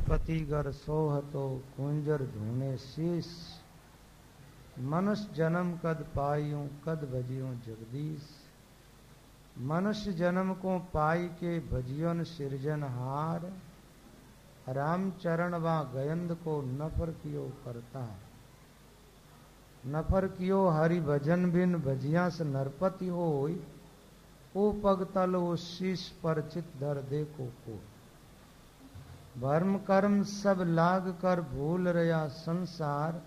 पति गर सोहतो कुंजर धूने शीस। मनुष्य जन्म कद पायूं कद भजियों जगदीश। मनुष्य जन्म को पाई के भजियन सिरजनहार। रामचरण वा गयंद को नफर कियो करता। नफर कियो हरि भजन बिन भजिया से नरपति होय। ओ पग तल ओ शीश पर चित धर देखो को। भर्म कर्म सब लाग कर भूल रया संसार।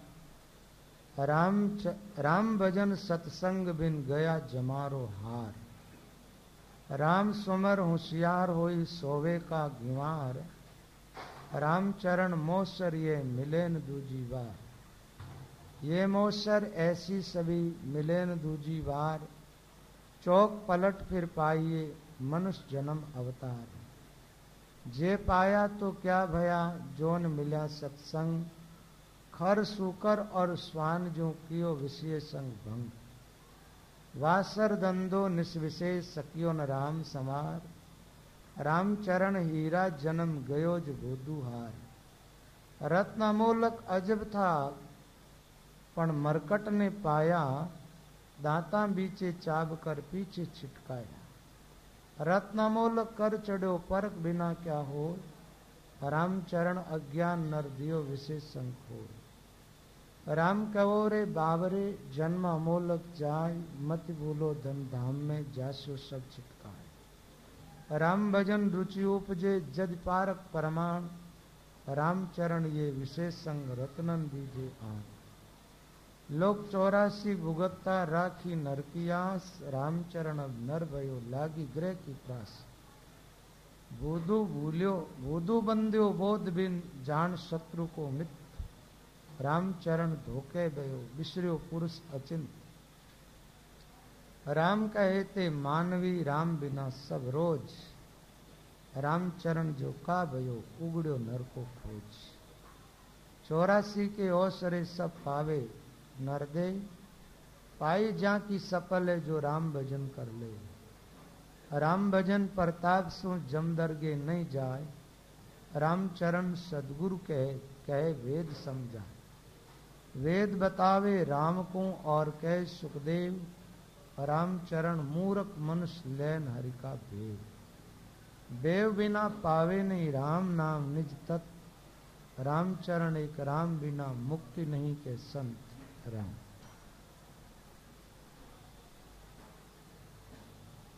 राम भजन सत्संग बिन गया जमारो हार। राम सुमर होशियार होई सोवे का गिवार। रामचरण मोसर ये मिलेन दूजी बार। ये मोसर ऐसी सभी मिलेन दूजी बार। चौक पलट फिर पाइए मनुष्य जन्म अवतार। जे पाया तो क्या भया जोन मिला सत्संग। खर सुकर और स्वान जो कियो विषय संग भंग। वासर दंदो निस्विशेष सकियो न राम समार। रामचरण हीरा जन्म गयो जो बुधुहार। रत्नमूलक अजब था पण मरकट ने पाया। दांता बीचे चाब कर पीछे छिटकाया। रत्नमूलक कर चढ़ो परख बिना क्या हो। रामचरण अज्ञान नर दियो विशेष संखो। राम कहो रे बाबरे जन्म अमोलक जाय। मत भूलो धन धाम में जासो सब छिटकाय। राम भजन रुचि उपजे जद पारक परमाण। रामचरण ये विशेष संग रत्नन दीजे आन। लोक 84 भुगतता राखी नर की आस। रामचरण अब नर भयो लागी ग्रह की प्रास। बूधु भूल्यो बूधु बंध्यो बोध बिन जान शत्रु को मित। रामचरण धोखे गयो बिसर्यो पुरुष अचिंत। राम कहे ते मानवी राम बिना सब रोज। रामचरण जो का भयो उगड़ो नर को खोज। 84 के अवसरे सब पावे नर दे। पाई जा की सफल है जो राम भजन कर ले। राम भजन प्रताप सो जम दरगे नहीं जाए। रामचरण सदगुरु कहे वेद समझा। वेद बतावे राम को और कहे सुखदेव। रामचरण मूर्ख मनुष्य लैन हरि का भेद। देव बिना पावे नहीं राम नाम निज तत्। रामचरण एक राम बिना मुक्ति नहीं के संत राम।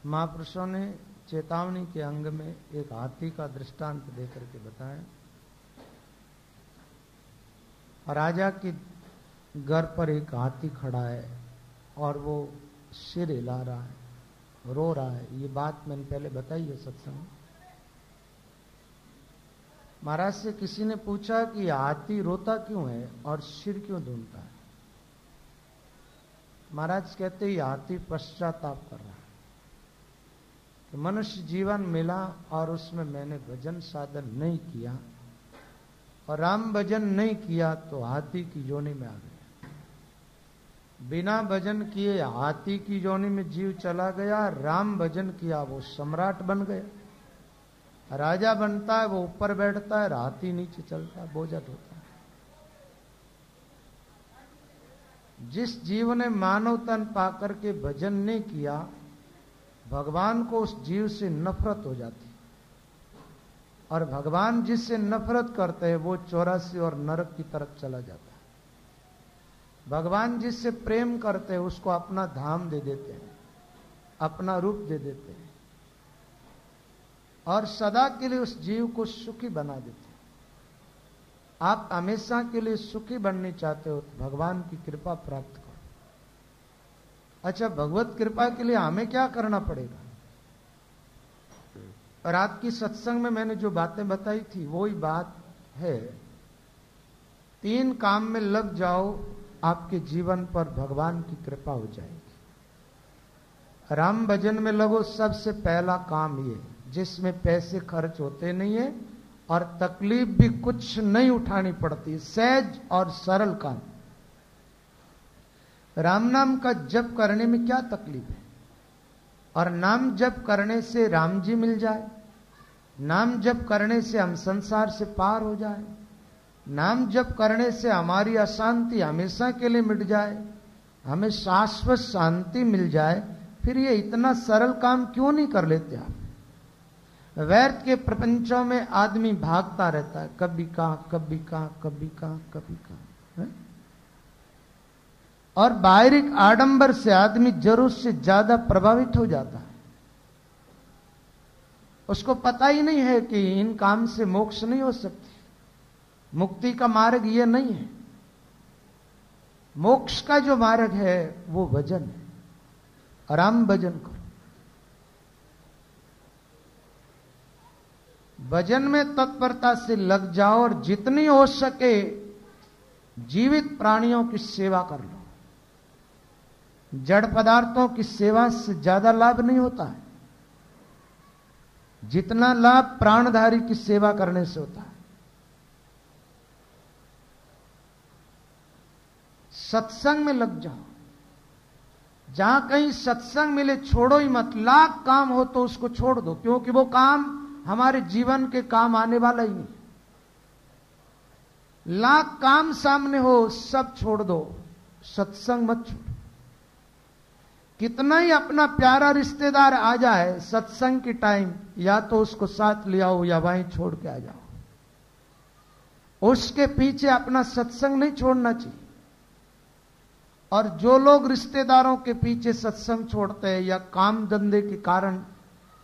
महापुरुषों ने चेतावनी के अंग में एक हाथी का दृष्टांत देकर के बताया। राजा की घर पर एक हाथी खड़ा है और वो सिर हिला रहा है, रो रहा है। ये बात मैंने पहले बताई है सत्संग में। महाराज से किसी ने पूछा कि हाथी रोता क्यों है और सिर क्यों धूलता है। महाराज कहते ही हाथी पश्चाताप कर रहा है कि मनुष्य जीवन मिला और उसमें मैंने भजन साधन नहीं किया और राम भजन नहीं किया तो हाथी की योनि में आ गया। बिना भजन किए हाथी की योनि में जीव चला गया। राम भजन किया वो सम्राट बन गया। राजा बनता है वो ऊपर बैठता है, हाथी नीचे चलता है, बोझट होता है। जिस जीव ने मानव तन पाकर के भजन नहीं किया, भगवान को उस जीव से नफरत हो जाती। और भगवान जिससे नफरत करते हैं वो 84 और नरक की तरफ चला जाता है। भगवान जिससे प्रेम करते हैं उसको अपना धाम दे देते हैं, अपना रूप दे देते हैं और सदा के लिए उस जीव को सुखी बना देते हैं। आप हमेशा के लिए सुखी बनना चाहते हो तो भगवान की कृपा प्राप्त करो। अच्छा, भगवत कृपा के लिए हमें क्या करना पड़ेगा? रात की सत्संग में मैंने जो बातें बताई थी वही बात है। 3 काम में लग जाओ, आपके जीवन पर भगवान की कृपा हो जाएगी। राम भजन में लगो, सबसे पहला काम ये, जिसमें पैसे खर्च होते नहीं है और तकलीफ भी कुछ नहीं उठानी पड़ती, सहज और सरल काम। राम नाम का जप करने में क्या तकलीफ है? और नाम जप करने से राम जी मिल जाए, नाम जप करने से हम संसार से पार हो जाए, नाम जप करने से हमारी अशांति हमेशा के लिए मिट जाए, हमें शाश्वत शांति मिल जाए, फिर ये इतना सरल काम क्यों नहीं कर लेते आप? व्यर्थ के प्रपंचों में आदमी भागता रहता है, कभी कहां कभी कहां कभी कहां कभी कहां, और बाहरिक आडंबर से आदमी जरूरत से ज्यादा प्रभावित हो जाता है। उसको पता ही नहीं है कि इन काम से मोक्ष नहीं हो सकती, मुक्ति का मार्ग ये नहीं है। मोक्ष का जो मार्ग है वो भजन है, आराम भजन करो। भजन में तत्परता से लग जाओ और जितनी हो सके जीवित प्राणियों की सेवा कर लो। जड़ पदार्थों की सेवा से ज्यादा लाभ नहीं होता है जितना लाभ प्राणधारी की सेवा करने से होता है। सत्संग में लग जाओ, जहां कहीं सत्संग मिले छोड़ो ही मत। लाख काम हो तो उसको छोड़ दो, क्योंकि वो काम हमारे जीवन के काम आने वाला ही नहीं। लाख काम सामने हो, सब छोड़ दो, सत्संग मत छोड़ो। कितना ही अपना प्यारा रिश्तेदार आ जाए सत्संग की टाइम, या तो उसको साथ ले आओ या वहीं छोड़ के आ जाओ। उसके पीछे अपना सत्संग नहीं छोड़ना चाहिए। और जो लोग रिश्तेदारों के पीछे सत्संग छोड़ते हैं या काम धंधे के कारण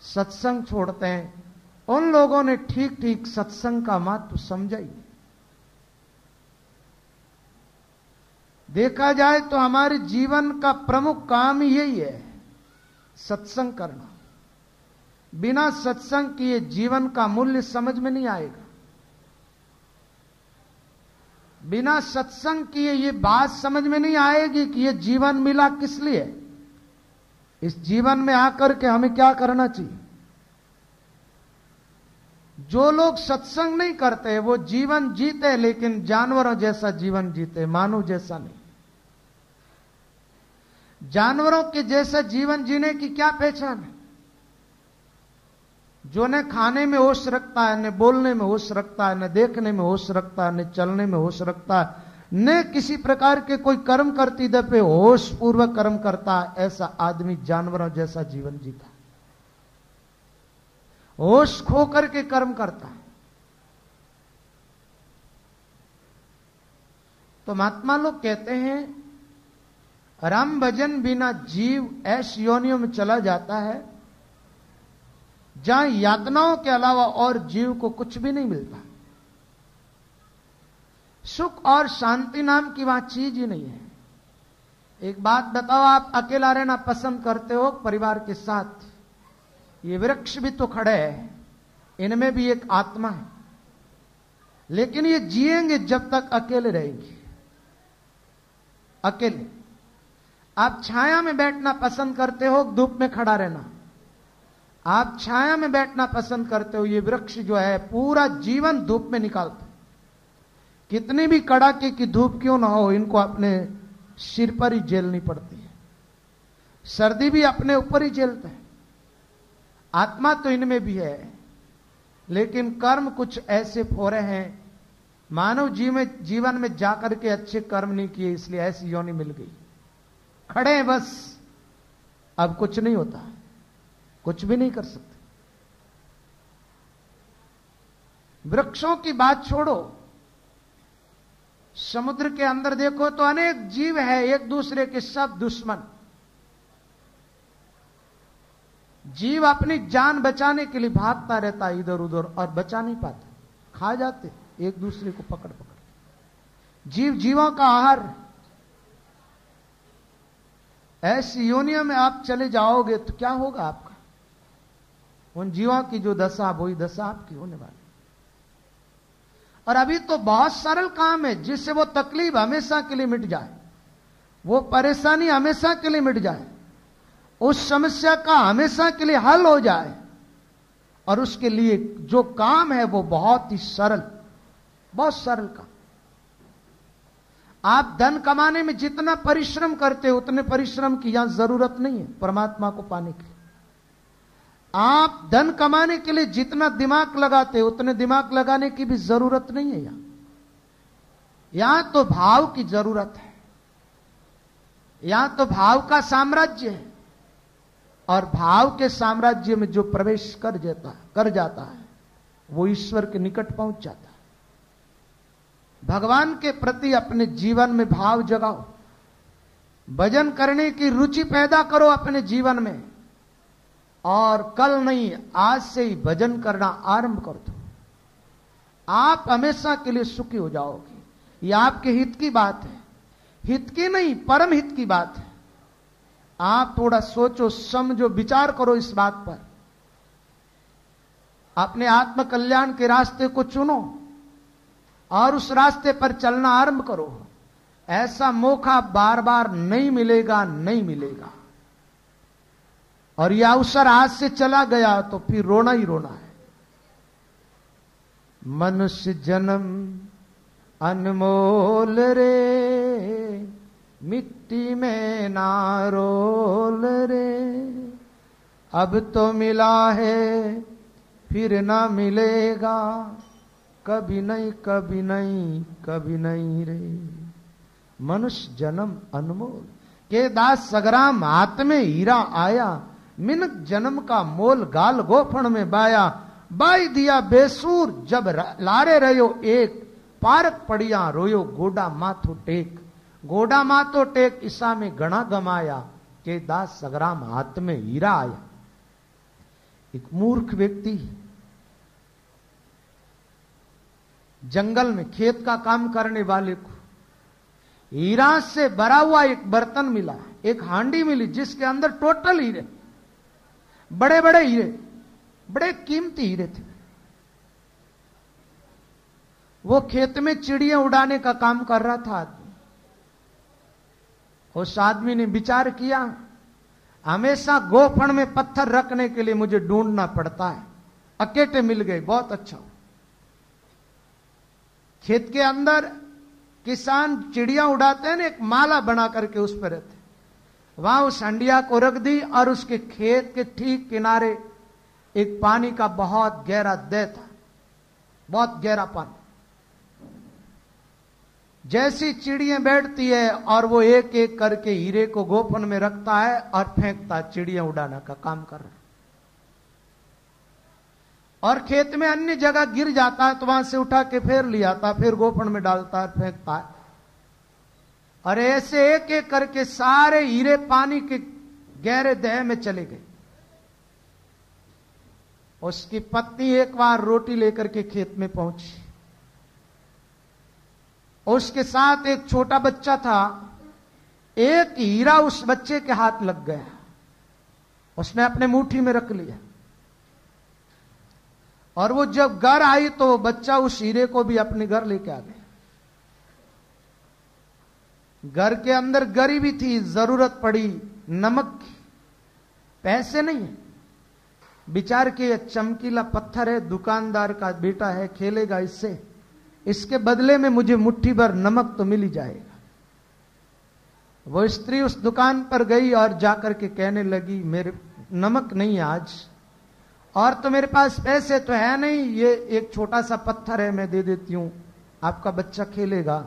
सत्संग छोड़ते हैं, उन लोगों ने ठीक ठीक सत्संग का महत्व समझा ही। देखा जाए तो हमारे जीवन का प्रमुख काम यही है, सत्संग करना। बिना सत्संग किए जीवन का मूल्य समझ में नहीं आएगा। बिना सत्संग किए ये बात समझ में नहीं आएगी कि ये जीवन मिला किस लिए, इस जीवन में आकर के हमें क्या करना चाहिए। जो लोग सत्संग नहीं करते वो जीवन जीते, लेकिन जानवरों जैसा जीवन जीते, मानव जैसा नहीं। जानवरों के जैसा जीवन जीने की क्या पहचान है? जो न खाने में होश रखता है, न बोलने में होश रखता है, न देखने में होश रखता है, न चलने में होश रखता है, न किसी प्रकार के कोई कर्म करती दफे होश पूर्वक कर्म करता है, ऐसा आदमी जानवरों जैसा जीवन जीता है। होश खो करके कर्म करता है। तो महात्मा लोग कहते हैं राम भजन बिना जीव ऐसी योनियों में चला जाता है जहां यातनाओं के अलावा और जीव को कुछ भी नहीं मिलता। सुख और शांति नाम की वहां चीज ही नहीं है। एक बात बताओ, आप अकेला रहना पसंद करते हो परिवार के साथ? ये वृक्ष भी तो खड़े हैं, इनमें भी एक आत्मा है, लेकिन ये जिएंगे जब तक अकेले रहेंगे। अकेले। आप छाया में बैठना पसंद करते हो, धूप में खड़ा रहना? आप छाया में बैठना पसंद करते हो। ये वृक्ष जो है पूरा जीवन धूप में निकालता है। कितनी भी कड़ाके की धूप क्यों ना हो, इनको अपने सिर पर ही झेलनी पड़ती है। सर्दी भी अपने ऊपर ही झेलता है। आत्मा तो इनमें भी है, लेकिन कर्म कुछ ऐसे फोरे हैं, मानव जीवन में जाकर के अच्छे कर्म नहीं किए, इसलिए ऐसी योनि मिल गई। खड़े हैं बस, अब कुछ नहीं होता, कुछ भी नहीं कर सकते। वृक्षों की बात छोड़ो, समुद्र के अंदर देखो तो अनेक जीव है, एक दूसरे के सब दुश्मन। जीव अपनी जान बचाने के लिए भागता रहता है इधर उधर और बचा नहीं पाता, खा जाते एक दूसरे को पकड़ पकड़। जीव जीवों का आहार। ऐसी योनियों में आप चले जाओगे तो क्या होगा आपका? उन जीवों की जो दशा, वही दशा आपकी होने वाली। और अभी तो बहुत सरल काम है जिससे वो तकलीफ हमेशा के लिए मिट जाए, वो परेशानी हमेशा के लिए मिट जाए, उस समस्या का हमेशा के लिए हल हो जाए। और उसके लिए जो काम है वो बहुत ही सरल, बहुत सरल काम। आप धन कमाने में जितना परिश्रम करते हो उतने परिश्रम की यहां जरूरत नहीं है परमात्मा को पाने की। आप धन कमाने के लिए जितना दिमाग लगाते उतने दिमाग लगाने की भी जरूरत नहीं है। यहां तो भाव की जरूरत है। यहां तो भाव का साम्राज्य है, और भाव के साम्राज्य में जो प्रवेश कर जाता है वो ईश्वर के निकट पहुंच जाता है। भगवान के प्रति अपने जीवन में भाव जगाओ, भजन करने की रुचि पैदा करो अपने जीवन में, और कल नहीं आज से ही भजन करना आरंभ कर दो। आप हमेशा के लिए सुखी हो जाओगे। यह आपके हित की बात है, हित की नहीं परम हित की बात है। आप थोड़ा सोचो, समझो, विचार करो इस बात पर। अपने आत्म कल्याण के रास्ते को चुनो और उस रास्ते पर चलना आरंभ करो। ऐसा मौका बार बार नहीं मिलेगा, नहीं मिलेगा। और यह अवसर आज से चला गया तो फिर रोना ही रोना है। मनुष्य जन्म अनमोल रे, मिट्टी में ना रोल रे। अब तो मिला है फिर ना मिलेगा, कभी नहीं कभी नहीं कभी नहीं रे। मनुष्य जन्म अनमोल, के दास सगराम हाथ में हीरा आया। मिनक जन्म का मोल गाल गोफण में बाया। बाई दिया बेसूर जब लारे रहो एक, पारक पड़िया रोयो गोडा माथो टेक। गोडा माथो टेक ईसा में गणा गमाया, के दास सगराम हाथ में हीरा आया। एक मूर्ख व्यक्ति जंगल में खेत का काम करने वाले को हीरा से भरा हुआ एक बर्तन मिला, एक हांडी मिली जिसके अंदर टोटल हीरे, बड़े बड़े हीरे, बड़े कीमती हीरे थे। वो खेत में चिड़ियां उड़ाने का काम कर रहा था आदमी। उस आदमी ने विचार किया, हमेशा गोफण में पत्थर रखने के लिए मुझे ढूंढना पड़ता है, अकेटे मिल गए, बहुत अच्छा। खेत के अंदर किसान चिड़ियां उड़ाते हैं ना, एक माला बना करके उस पर रहते। वहां उस हंडिया को रख दी और उसके खेत के ठीक किनारे एक पानी का बहुत गहरा दह था, बहुत गहरा पानी। जैसी चिड़ियां बैठती है और वो एक एक करके हीरे को गोफन में रखता है और फेंकता, चिड़ियां उड़ाना का काम कर रहा है। और खेत में अन्य जगह गिर जाता है तो वहां से उठा के फिर ले आता, फिर गोफन में डालता है, फेंकता है। और ऐसे एक एक करके सारे हीरे पानी के गहरे दह में चले गए। उसकी पत्नी एक बार रोटी लेकर के खेत में पहुंची, उसके साथ एक छोटा बच्चा था। एक हीरा उस बच्चे के हाथ लग गया, उसने अपने मुट्ठी में रख लिया। और वो जब घर आई तो बच्चा उस हीरे को भी अपने घर लेके आ गया। घर के अंदर गरीबी थी, जरूरत पड़ी नमक की, पैसे नहीं है। विचार के चमकीला पत्थर है, दुकानदार का बेटा है, खेलेगा इससे, इसके बदले में मुझे मुट्ठी भर नमक तो मिल ही जाएगा। वो स्त्री उस दुकान पर गई और जाकर के कहने लगी, मेरे नमक नहीं है आज, और तो मेरे पास पैसे तो है नहीं, ये एक छोटा सा पत्थर है, मैं दे देती हूं, आपका बच्चा खेलेगा,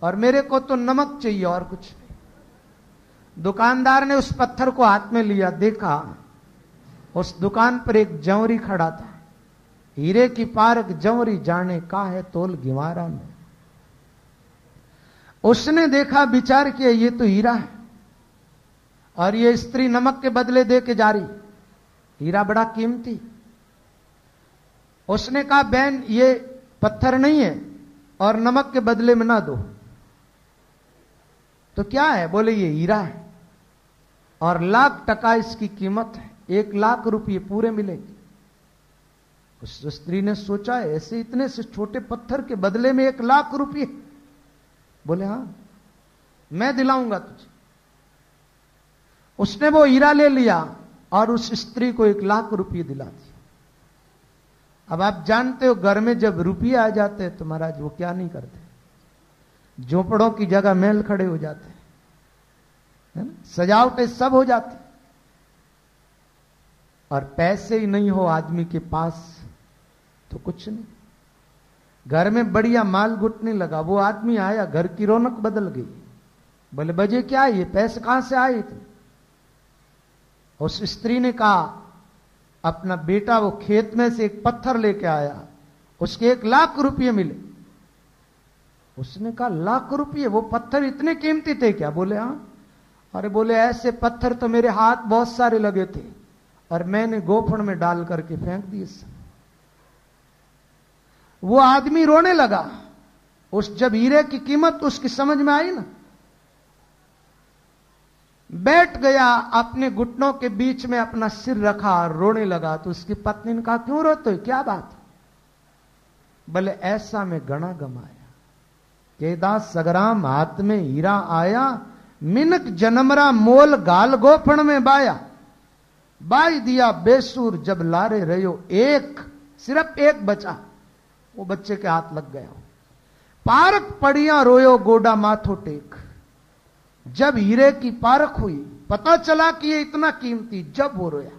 और मेरे को तो नमक चाहिए और कुछ नहीं। दुकानदार ने उस पत्थर को हाथ में लिया, देखा उस दुकान पर एक जंवरी खड़ा था। हीरे की पारक जंवरी जाने का है तोल गिवारा में। उसने देखा, विचार किया, ये तो हीरा है और ये स्त्री नमक के बदले दे के जा रही, हीरा बड़ा कीमती। उसने कहा, बहन ये पत्थर नहीं है और नमक के बदले में ना दो तो क्या है? बोले ये हीरा है और $1,00,000 इसकी कीमत है, 1,00,000 रुपये पूरे मिलेंगे। उस स्त्री ने सोचा, ऐसे इतने से छोटे पत्थर के बदले में 1,00,000 रुपये? बोले हां, मैं दिलाऊंगा तुझे। उसने वो हीरा ले लिया और उस स्त्री को 1,00,000 रुपये दिला दिया। अब आप जानते हो, घर में जब रुपये आ जाते हैं तो महाराज वो क्या नहीं करते, झोपड़ों की जगह महल खड़े हो जाते हैं, है ना, सजावटें सब हो जाती। और पैसे ही नहीं हो आदमी के पास तो कुछ नहीं। घर में बढ़िया माल घुटने लगा, वो आदमी आया, घर की रौनक बदल गई। बोले बजे क्या ये पैसे कहां से आए थे? उस स्त्री ने कहा अपना बेटा वो खेत में से एक पत्थर लेके आया, उसके 1 लाख रुपये मिले। उसने कहा 1 लाख रुपये, वो पत्थर इतने कीमती थे क्या? बोले हाँ। अरे बोले ऐसे पत्थर तो मेरे हाथ बहुत सारे लगे थे और मैंने गोफण में डाल करके फेंक दिए। वो आदमी रोने लगा। उस जब हीरे की कीमत उसकी समझ में आई ना, बैठ गया, अपने घुटनों के बीच में अपना सिर रखा, रोने लगा। तो उसकी पत्नी ने कहा क्यों रोते हो, क्या बात? बोले ऐसा में गणा गमाया, केदास सगराम हाथ में हीरा आया, मिनक जन्मरा मोल गाल गोफण में बाया, बाई दिया बेसूर जब लारे रहो एक, सिर्फ एक बचा, वो बच्चे के हाथ लग गया। पारक पड़िया रोयो गोडा माथो टेक, जब हीरे की पारख हुई पता चला कि ये इतना कीमती, जब वो रोया।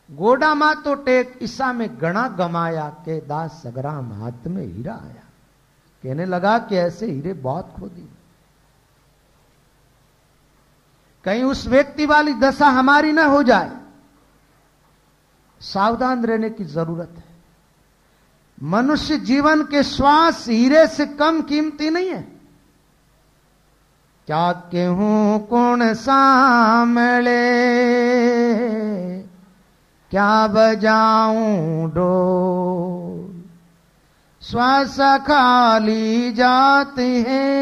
गोडा माथो टेक, ईसा में गणा गमाया, के दास सगराम हाथ में हीरा आया। कहने लगा कि ऐसे हीरे बहुत खो दिए, कहीं उस व्यक्ति वाली दशा हमारी ना हो जाए, सावधान रहने की जरूरत है। मनुष्य जीवन के श्वास हीरे से कम कीमती नहीं है। क्या कहूं कौन सामले, क्या बजाऊं डोल, श्वास खाली जाते हैं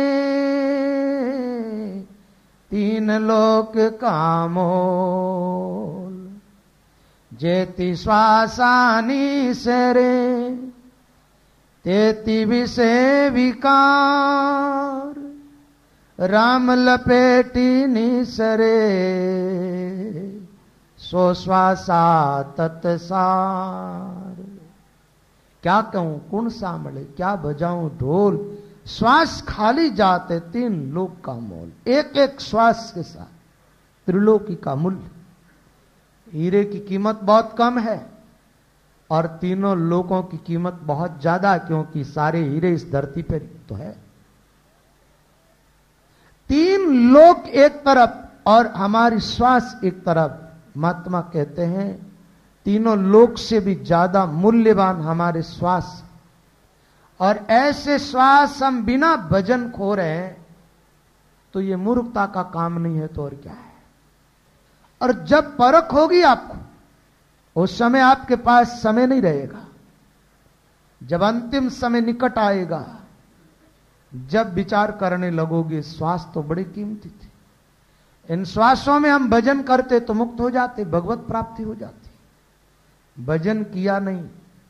3 लोक का मोल, जेति श्वासानी सरे तेति विषय विकार, राम लपेटी निसरे सो श्वासा तत्सार। क्या कहूं कुण सामले, क्या बजाऊं ढोल, श्वास खाली जाते 3 लोक का मोल। एक एक श्वास के साथ त्रिलोकी का मूल्य। हीरे की कीमत बहुत कम है और तीनों लोकों की कीमत बहुत ज्यादा, क्योंकि सारे हीरे इस धरती पर तो है। 3 लोक एक तरफ और हमारी श्वास एक तरफ। महात्मा कहते हैं तीनों लोक से भी ज्यादा मूल्यवान हमारे श्वास, और ऐसे श्वास हम बिना भजन खो रहे हैं तो ये मूर्खता का काम नहीं है तो और क्या है। और जब परख होगी आपको, उस समय आपके पास समय नहीं रहेगा। जब अंतिम समय निकट आएगा, जब विचार करने लगोगे श्वास तो बड़ी कीमती थी, इन श्वासों में हम भजन करते तो मुक्त हो जाते, भगवत प्राप्ति हो जाती। भजन किया नहीं,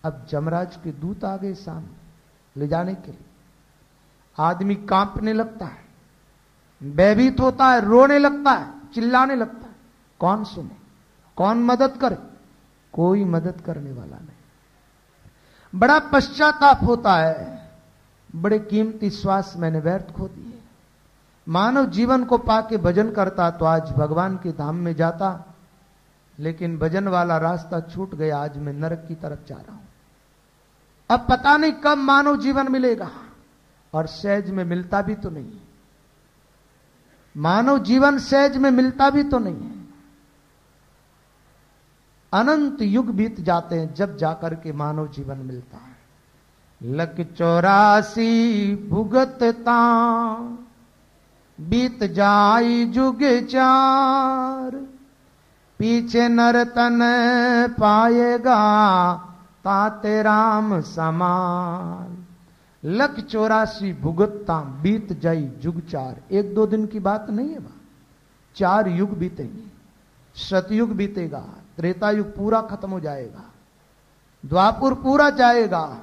अब जमराज के दूत आ गए सामने ले जाने के लिए। आदमी कांपने लगता है, भयभीत होता है, रोने लगता है, चिल्लाने लगता है। कौन सुने, कौन मदद करे? कोई मदद करने वाला नहीं। बड़ा पश्चाताप होता है, बड़े कीमती श्वास मैंने व्यर्थ खो दिए। मानव जीवन को पाके भजन करता तो आज भगवान के धाम में जाता, लेकिन भजन वाला रास्ता छूट गया, आज मैं नरक की तरफ जा रहा हूं। अब पता नहीं कब मानव जीवन मिलेगा, और सहज में मिलता भी तो नहीं है। मानव जीवन सहज में मिलता भी तो नहीं है। अनंत युग बीत जाते हैं जब जाकर के मानव जीवन मिलता है। लक 84 भुगतता बीत जाई जुग 4, पीछे नरतन पाएगा ताते राम समान। लक 84 भुगतता बीत जाई जुग 4, 1-2 दिन की बात नहीं है वहां, 4 युग बीतेंगे। सतयुग बीतेगा, त्रेता युग पूरा खत्म हो जाएगा, द्वापुर पूरा जाएगा,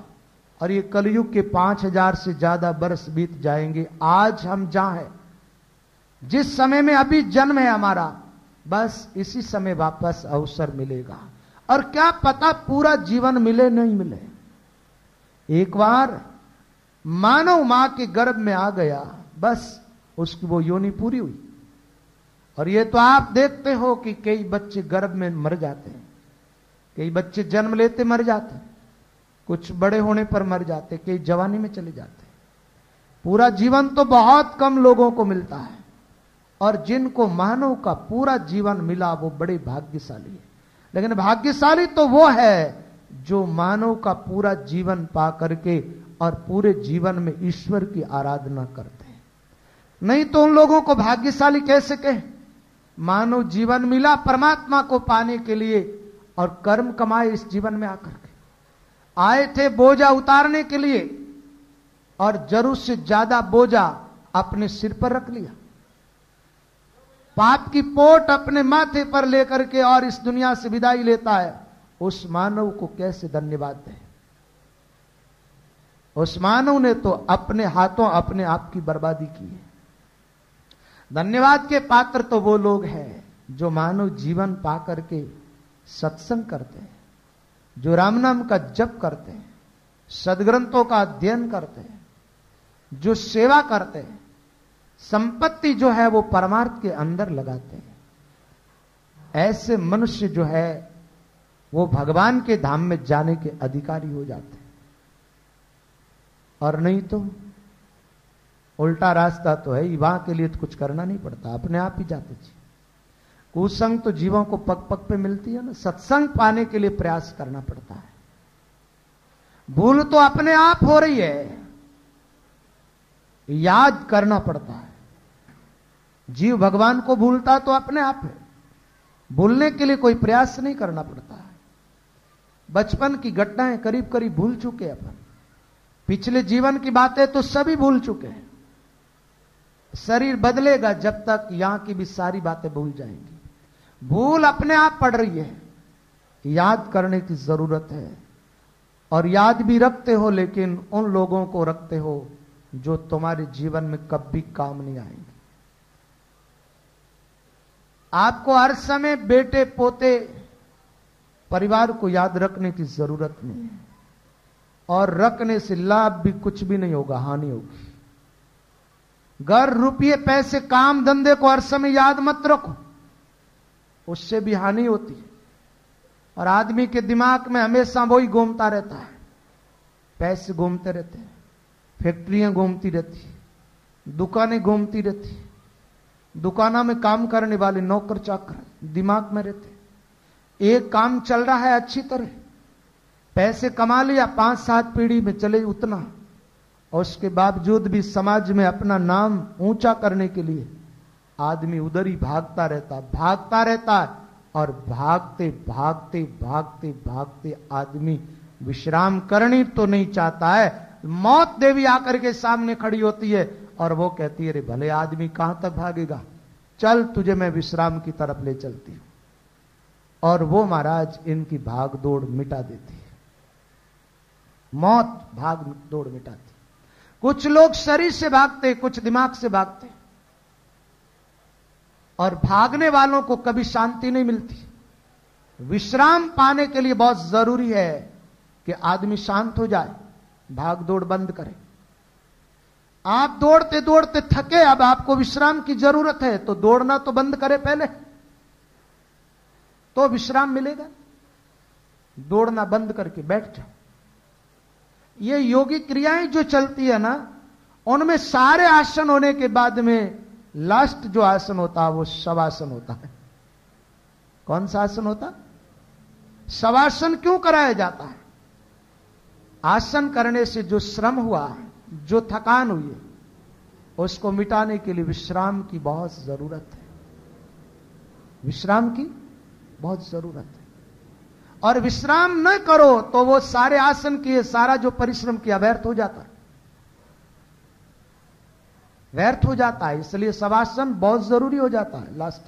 और ये कलयुग के 5000 से ज्यादा वर्ष बीत जाएंगे। आज हम जहां हैं, जिस समय में अभी जन्म है हमारा, बस इसी समय वापस अवसर मिलेगा। और क्या पता पूरा जीवन मिले नहीं मिले। एक बार मानव मां के गर्भ में आ गया, बस उसकी वो योनि पूरी हुई, और ये तो आप देखते हो कि कई बच्चे गर्भ में मर जाते हैं, कई बच्चे जन्म लेते मर जाते हैं, कुछ बड़े होने पर मर जाते, कई जवानी में चले जाते। पूरा जीवन तो बहुत कम लोगों को मिलता है, और जिनको मानव का पूरा जीवन मिला वो बड़े भाग्यशाली है। लेकिन भाग्यशाली तो वो है जो मानव का पूरा जीवन पा करके और पूरे जीवन में ईश्वर की आराधना करते हैं। नहीं तो उन लोगों को भाग्यशाली कैसे कहें? मानव जीवन मिला परमात्मा को पाने के लिए, और कर्म कमाए इस जीवन में आकर के। आए थे बोझा उतारने के लिए, और जरूरत से ज्यादा बोझा अपने सिर पर रख लिया। पाप की पोट अपने माथे पर लेकर के और इस दुनिया से विदाई लेता है। उस मानव को कैसे धन्यवाद दें? उस मानव ने तो अपने हाथों अपने आप की बर्बादी की है। धन्यवाद के पात्र तो वो लोग हैं जो मानव जीवन पा करके सत्संग करते हैं, जो राम नाम का जप करते हैं, सदग्रंथों का अध्ययन करते हैं, जो सेवा करते हैं, संपत्ति जो है वो परमार्थ के अंदर लगाते हैं। ऐसे मनुष्य जो है वो भगवान के धाम में जाने के अधिकारी हो जाते हैं। और नहीं तो उल्टा रास्ता तो है ही, वहां के लिए तो कुछ करना नहीं पड़ता, अपने आप ही जाते जी। कुसंग तो जीवों को पग पग पे मिलती है ना, सत्संग पाने के लिए प्रयास करना पड़ता है। भूल तो अपने आप हो रही है, याद करना पड़ता है। जीव भगवान को भूलता तो अपने आप है, भूलने के लिए कोई प्रयास नहीं करना पड़ता है। बचपन की घटनाएं करीब करीब भूल चुके अपन, पिछले जीवन की बातें तो सभी भूल चुके हैं। शरीर बदलेगा जब तक यहां की भी सारी बातें भूल जाएंगी। भूल अपने आप पड़ रही है, याद करने की जरूरत है। और याद भी रखते हो, लेकिन उन लोगों को रखते हो जो तुम्हारे जीवन में कभी काम नहीं आएंगे। आपको हर समय बेटे पोते परिवार को याद रखने की जरूरत नहीं है, और रखने से लाभ भी कुछ भी नहीं होगा, हानि होगी। घर रुपये पैसे काम धंधे को हर समय याद मत रखो, उससे भी हानि होती है। और आदमी के दिमाग में हमेशा वही घूमता रहता है, पैसे घूमते रहते हैं, फैक्ट्रियां घूमती रहती, दुकानें घूमती रहती, दुकानों में काम करने वाले नौकर चाकर दिमाग में रहते। एक काम चल रहा है अच्छी तरह, पैसे कमा लिया, 5-7 पीढ़ी में चले उतना, और उसके बावजूद भी समाज में अपना नाम ऊंचा करने के लिए आदमी उधर ही भागता रहता है। और भागते भागते भागते भागते आदमी विश्राम करनी तो नहीं चाहता है। मौत देवी आकर के सामने खड़ी होती है और वो कहती है, अरे भले आदमी कहां तक भागेगा, चल तुझे मैं विश्राम की तरफ ले चलती हूं। और वो महाराज इनकी भाग दौड़ मिटा देती है। मौत भाग दौड़ मिटाती। कुछ लोग शरीर से भागते, कुछ दिमाग से भागते, और भागने वालों को कभी शांति नहीं मिलती। विश्राम पाने के लिए बहुत जरूरी है कि आदमी शांत हो जाए, भाग दौड़ बंद करे। आप दौड़ते दौड़ते थके, अब आपको विश्राम की जरूरत है, तो दौड़ना तो बंद करे पहले, तो विश्राम मिलेगा। दौड़ना बंद करके बैठ जाओ। ये योगी क्रियाएं जो चलती है ना, उनमें सारे आसन होने के बाद में लास्ट जो आसन होता है वो शवासन होता है। कौन सा आसन होता? शवासन क्यों कराया जाता है? आसन करने से जो श्रम हुआ, जो थकान हुई है, उसको मिटाने के लिए विश्राम की बहुत जरूरत है। विश्राम की बहुत जरूरत है। और विश्राम न करो तो वो सारे आसन किए, सारा जो परिश्रम किया व्यर्थ हो जाता है, व्यर्थ हो जाता है। इसलिए शवासन बहुत जरूरी हो जाता है लास्ट।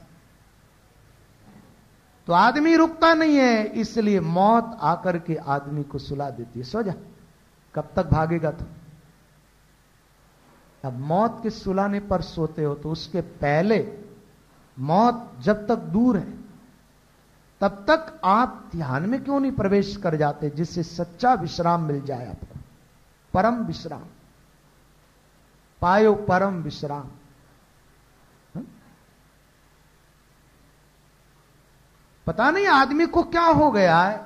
तो आदमी रुकता नहीं है, इसलिए मौत आकर के आदमी को सुला देती है, सो जा, कब तक भागेगा तू। अब मौत के सुलाने पर सोते हो तो उसके पहले मौत जब तक दूर है तब तक आप ध्यान में क्यों नहीं प्रवेश कर जाते, जिससे सच्चा विश्राम मिल जाए आपको। परम विश्राम पायो, परम विश्राम। पता नहीं आदमी को क्या हो गया है,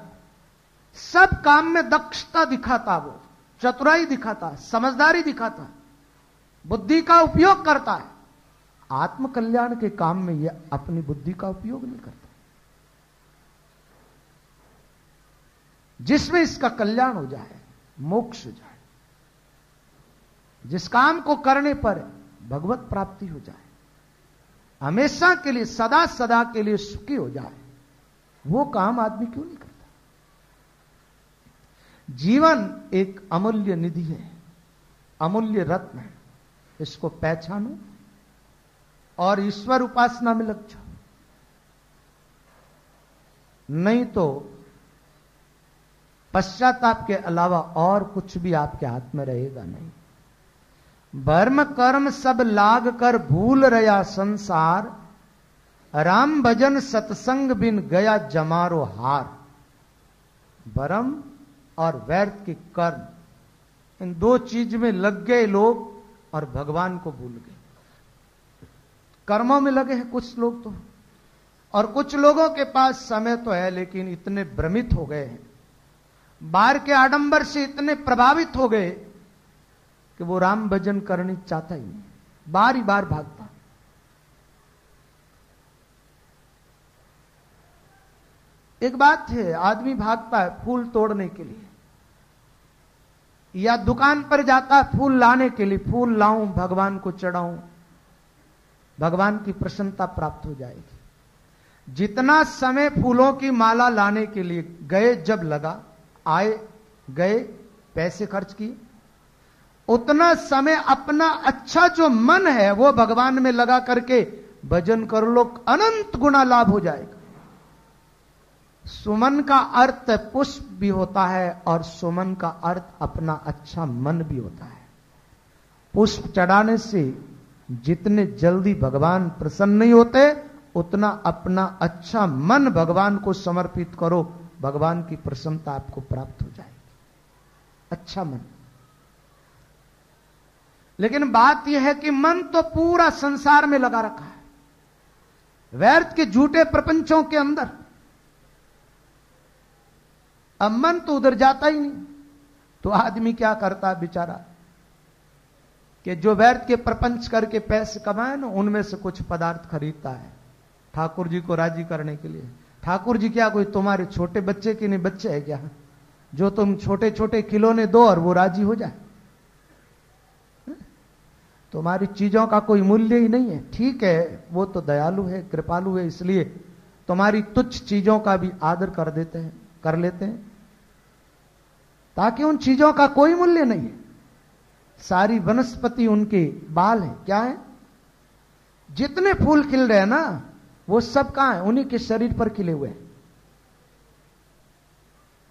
सब काम में दक्षता दिखाता, वो चतुराई दिखाता, समझदारी दिखाता, बुद्धि का उपयोग करता है, आत्म कल्याण के काम में यह अपनी बुद्धि का उपयोग नहीं करता, जिसमें इसका कल्याण हो जाए, मोक्ष हो जाए, जिस काम को करने पर भगवत प्राप्ति हो जाए, हमेशा के लिए सदा सदा के लिए सुखी हो जाए, वो काम आदमी क्यों नहीं करता? जीवन एक अमूल्य निधि है, अमूल्य रत्न है, इसको पहचानो और ईश्वर उपासना में लग जाओ, नहीं तो पश्चाताप के अलावा और कुछ भी आपके हाथ में रहेगा नहीं। भर्म कर्म सब लाग कर भूल रहा संसार, राम भजन सत्संग बिन गया जमारो हार। भरम और व्यर्थ के कर्म, इन दो चीज में लग गए लोग और भगवान को भूल गए। कर्मों में लगे हैं कुछ लोग तो, और कुछ लोगों के पास समय तो है लेकिन इतने भ्रमित हो गए हैं, बाहर के आडंबर से इतने प्रभावित हो गए कि वो राम भजन करनी चाहता ही नहीं, बार ही बार भागता। एक बात है, आदमी भागता है फूल तोड़ने के लिए, या दुकान पर जाता है फूल लाने के लिए, फूल लाऊं भगवान को चढ़ाऊं, भगवान की प्रसन्नता प्राप्त हो जाएगी। जितना समय फूलों की माला लाने के लिए गए, जब लगा, आए गए, पैसे खर्च किए, उतना समय अपना अच्छा जो मन है वो भगवान में लगा करके भजन कर लो, अनंत गुना लाभ हो जाएगा। सुमन का अर्थ पुष्प भी होता है और सुमन का अर्थ अपना अच्छा मन भी होता है। पुष्प चढ़ाने से जितने जल्दी भगवान प्रसन्न नहीं होते, उतना अपना अच्छा मन भगवान को समर्पित करो, भगवान की प्रसन्नता आपको प्राप्त हो जाएगी। अच्छा मन। लेकिन बात यह है कि मन तो पूरा संसार में लगा रखा है, व्यर्थ के झूठे प्रपंचों के अंदर। अब मन तो उधर जाता ही नहीं, तो आदमी क्या करता है बेचारा, कि जो व्यर्थ के प्रपंच करके पैसे कमाए ना, उनमें से कुछ पदार्थ खरीदता है ठाकुर जी को राजी करने के लिए। ठाकुर जी क्या कोई तुम्हारे छोटे बच्चे के नहीं बच्चे है क्या, जो तुम छोटे छोटे खिलौने दो और वो राजी हो जाए? तुम्हारी चीजों का कोई मूल्य ही नहीं है। ठीक है, वो तो दयालु है, कृपालु है, इसलिए तुम्हारी तुच्छ चीजों का भी आदर कर लेते हैं, ताकि उन चीजों का कोई मूल्य नहीं है। सारी वनस्पति उनके बाल है, क्या है? जितने फूल खिल रहे हैं ना, वो सब कहां है? उन्हीं के शरीर पर खिले हुए हैं।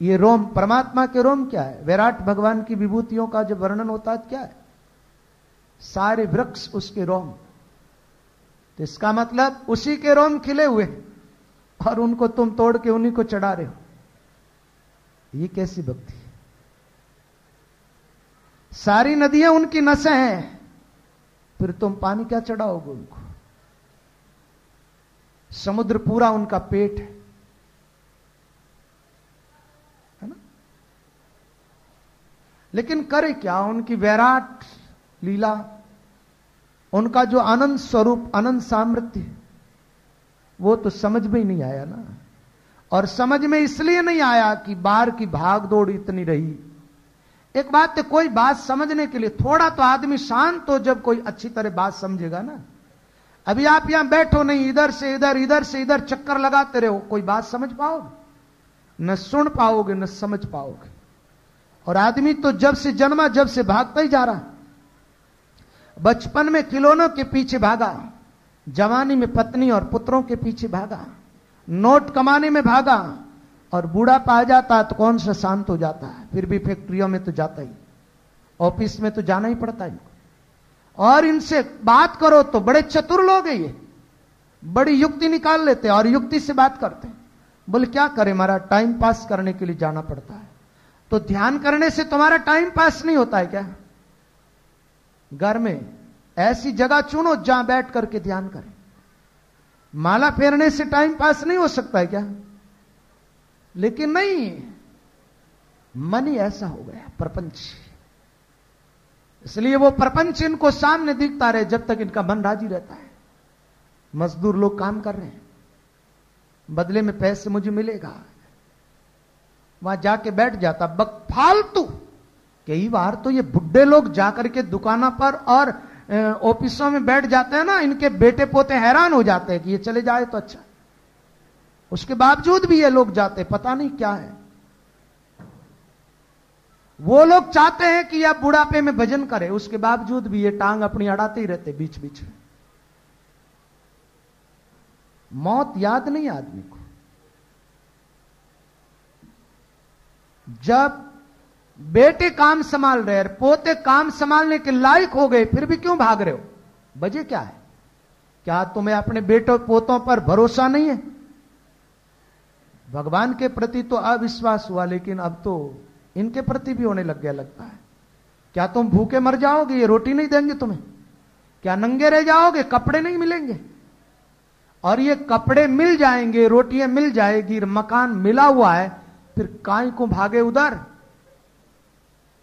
ये रोम, परमात्मा के रोम क्या है? विराट भगवान की विभूतियों का जब वर्णन होता है क्या है? सारे वृक्ष उसके रोम। तो इसका मतलब उसी के रोम खिले हुए और उनको तुम तोड़ के उन्हीं को चढ़ा रहे हो। ये कैसी भक्ति है? सारी नदियां उनकी नसें हैं, फिर तुम पानी क्या चढ़ाओगे उनको? समुद्र पूरा उनका पेट है ना? लेकिन करे क्या? उनकी विराट लीला, उनका जो आनंद स्वरूप, आनंद सामर्थ्य, वो तो समझ में ही नहीं आया ना। और समझ में इसलिए नहीं आया कि बाहर की भाग दौड़ इतनी रही। एक बात है, कोई बात समझने के लिए थोड़ा तो आदमी शांत हो, जब कोई अच्छी तरह बात समझेगा ना। अभी आप यहां बैठो नहीं, इधर से इधर, इधर से इधर चक्कर लगाते रहो, कोई बात समझ पाओगे? न सुन पाओगे, न समझ पाओगे। और आदमी तो जब से जन्मा, जब से भागता ही जा रहा। बचपन में खिलौनों के पीछे भागा, जवानी में पत्नी और पुत्रों के पीछे भागा, नोट कमाने में भागा, और बूढ़ापा आ जाता है तो कौन सा शांत हो जाता है? फिर भी फैक्ट्रियों में तो जाता ही, ऑफिस में तो जाना ही पड़ता है। और इनसे बात करो तो बड़े चतुर लोग हैं ये, बड़ी युक्ति निकाल लेते हैं और युक्ति से बात करते हैं। बोले क्या करें, हमारा टाइम पास करने के लिए जाना पड़ता है। तो ध्यान करने से तुम्हारा टाइम पास नहीं होता है क्या? घर में ऐसी जगह चुनो जहां बैठ करके ध्यान करें। माला फेरने से टाइम पास नहीं हो सकता है क्या? लेकिन नहीं, मन ही ऐसा हो गया प्रपंच, इसलिए वो प्रपंच इनको सामने दिखता रहे जब तक इनका मन राजी रहता है। मजदूर लोग काम कर रहे हैं, बदले में पैसे मुझे मिलेगा, वहां जाके बैठ जाता फालतू। कई बार तो ये बुड्ढे लोग जाकर के दुकानों पर और ऑफिसों में बैठ जाते हैं ना, इनके बेटे पोते हैरान हो जाते हैं कि ये चले जाए तो अच्छा, उसके बावजूद भी ये लोग जाते, पता नहीं क्या है। वो लोग चाहते हैं कि यह बुढ़ापे में भजन करे, उसके बावजूद भी ये टांग अपनी अड़ाते ही रहते बीच बीच में। मौत याद नहीं आदमी को। जब बेटे काम संभाल रहे हैं, पोते काम संभालने के लायक हो गए, फिर भी क्यों भाग रहे हो? वजह क्या है? क्या तुम्हें अपने बेटों पोतों पर भरोसा नहीं है? भगवान के प्रति तो अविश्वास हुआ, लेकिन अब तो इनके प्रति भी होने लग गया लगता है। क्या तुम भूखे मर जाओगे? ये रोटी नहीं देंगे तुम्हें? क्या नंगे रह जाओगे? कपड़े नहीं मिलेंगे? और ये कपड़े मिल जाएंगे, रोटियां मिल जाएगी, मकान मिला हुआ है, फिर काहे को भागे उधर?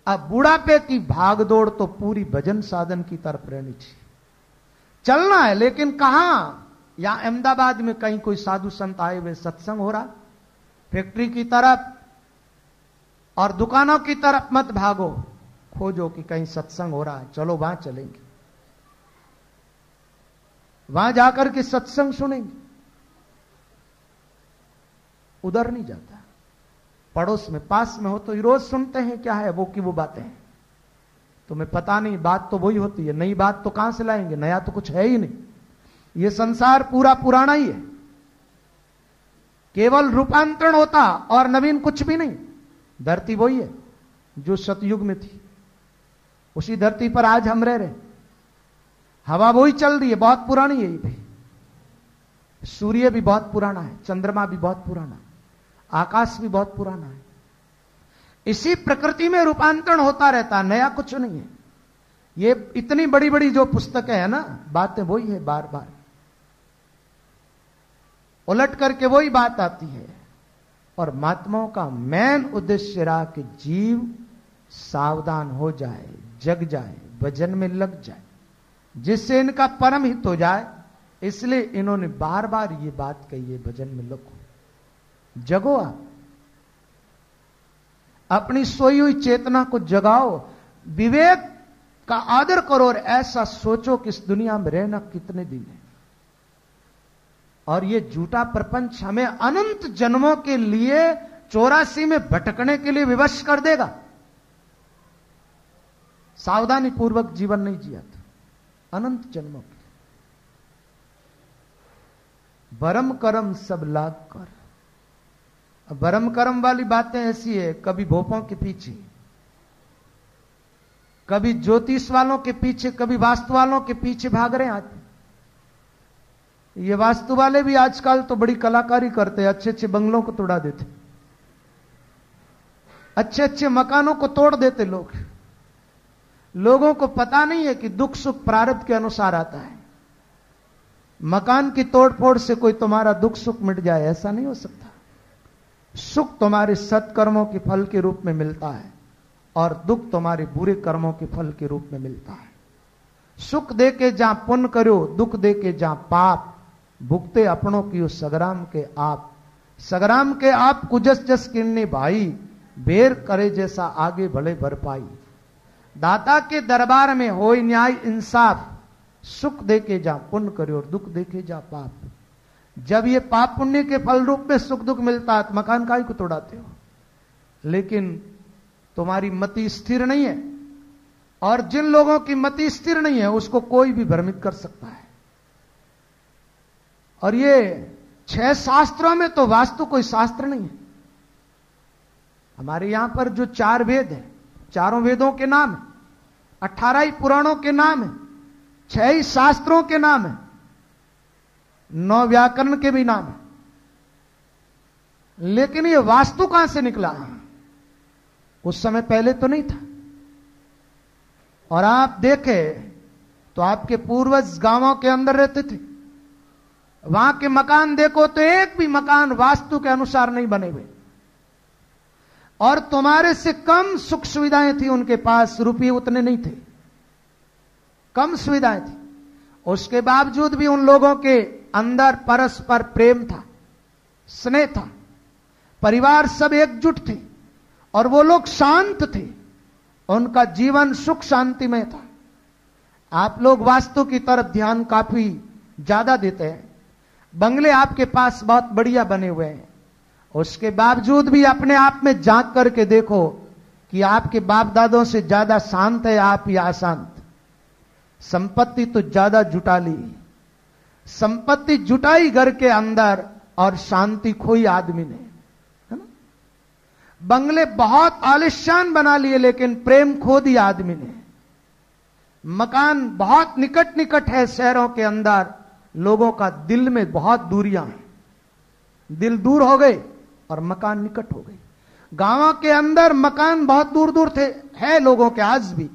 अब बुढ़ापे की भागदौड़ तो पूरी भजन साधन की तरफ रहनी चाहिए। चलना है, लेकिन कहां? या अहमदाबाद में कहीं कोई साधु संत आए हुए सत्संग हो रहा, फैक्ट्री की तरफ और दुकानों की तरफ मत भागो, खोजो कि कहीं सत्संग हो रहा है, चलो वहां चलेंगे, वहां जाकर के सत्संग सुनेंगे। उधर नहीं जाता। पड़ोस में पास में हो तो रोज सुनते हैं, क्या है वो की वो बातें हैं, तुम्हें पता नहीं, बात तो वही होती है, नई बात तो कहां से लाएंगे? नया तो कुछ है ही नहीं। ये संसार पूरा पुराना ही है, केवल रूपांतरण होता और नवीन कुछ भी नहीं। धरती वही है जो सतयुग में थी, उसी धरती पर आज हम रह रहे। हवा वही चल रही है, बहुत पुरानी है ये भी। सूर्य भी बहुत पुराना है, चंद्रमा भी बहुत पुराना है, आकाश भी बहुत पुराना है। इसी प्रकृति में रूपांतरण होता रहता है, नया कुछ नहीं है। ये इतनी बड़ी बड़ी जो पुस्तकें हैं ना, बातें वही है, बार बार उलट करके वही बात आती है। और महात्माओं का मेन उद्देश्य रहा कि जीव सावधान हो जाए, जग जाए, भजन में लग जाए, जिससे इनका परम हित हो जाए। इसलिए इन्होंने बार बार ये बात कही है, भजन में लगो, जगो, आप अपनी सोई हुई चेतना को जगाओ, विवेक का आदर करो और ऐसा सोचो कि इस दुनिया में रहना कितने दिन है। और ये झूठा प्रपंच हमें अनंत जन्मों के लिए 84 में भटकने के लिए विवश कर देगा। सावधानी पूर्वक जीवन नहीं जिया तो अनंत जन्मों के भरम कर्म सब लाग कर। भरम कर्म वाली बातें ऐसी है, कभी भोपों के पीछे, कभी ज्योतिष वालों के पीछे, कभी वास्तु वालों के पीछे भाग रहे हैं आदमी। ये वास्तु वाले भी आजकल तो बड़ी कलाकारी करते हैं, अच्छे अच्छे बंगलों को तोड़ा देते, अच्छे अच्छे मकानों को तोड़ देते लोग। लोगों को पता नहीं है कि दुख सुख प्रारब्ध के अनुसार आता है। मकान की तोड़फोड़ से कोई तुम्हारा दुख सुख मिट जाए, ऐसा नहीं हो सकता। सुख तुम्हारे सत्कर्मों के फल के रूप में मिलता है और दुख तुम्हारे बुरे कर्मों के फल के रूप में मिलता है। सुख दे के जहां पुण्य करो, दुख दे के जहां पाप, भुगते अपनों की सगराम के आप। सगराम के आप कुजस जस किन्ने भाई, बेर करे जैसा आगे भले भर पाई। दाता के दरबार में हो न्याय इंसाफ, सुख दे के जहां पुण्य करो और दुख दे के जहां पाप। जब ये पाप पुण्य के फल रूप में सुख दुख मिलता है तो मकान काहे को तोड़ाते हो? लेकिन तुम्हारी मति स्थिर नहीं है, और जिन लोगों की मति स्थिर नहीं है उसको कोई भी भ्रमित कर सकता है। और ये 6 शास्त्रों में तो वास्तु कोई शास्त्र नहीं है। हमारे यहां पर जो 4 वेद है, चारों वेदों के नाम है, 18 ही पुराणों के नाम है, 6 ही शास्त्रों के नाम है, 9 व्याकरण के भी नाम है। लेकिन ये वास्तु कहां से निकला? उस समय पहले तो नहीं था। और आप देखें तो आपके पूर्वज गांवों के अंदर रहते थे, वहां के मकान देखो तो एक भी मकान वास्तु के अनुसार नहीं बने हुए, और तुम्हारे से कम सुख सुविधाएं थी उनके पास, रुपये उतने नहीं थे, कम सुविधाएं थी। उसके बावजूद भी उन लोगों के अंदर परस्पर प्रेम था, स्नेह था, परिवार सब एकजुट थे, और वो लोग शांत थे, उनका जीवन सुख शांति में था। आप लोग वास्तु की तरफ ध्यान काफी ज्यादा देते हैं, बंगले आपके पास बहुत बढ़िया बने हुए हैं, उसके बावजूद भी अपने आप में झांक करके देखो कि आपके बाप दादों से ज्यादा शांत है आप या अशांत। संपत्ति तो ज्यादा जुटा ली, संपत्ति जुटाई घर के अंदर और शांति खोई आदमी ने, है ना। बंगले बहुत आलिशान बना लिए लेकिन प्रेम खो दिया आदमी ने। मकान बहुत निकट निकट है शहरों के अंदर, लोगों का दिल में बहुत दूरियां हैं, दिल दूर हो गए और मकान निकट हो गए। गांवों के अंदर मकान बहुत दूर दूर थे, है लोगों के आज भी,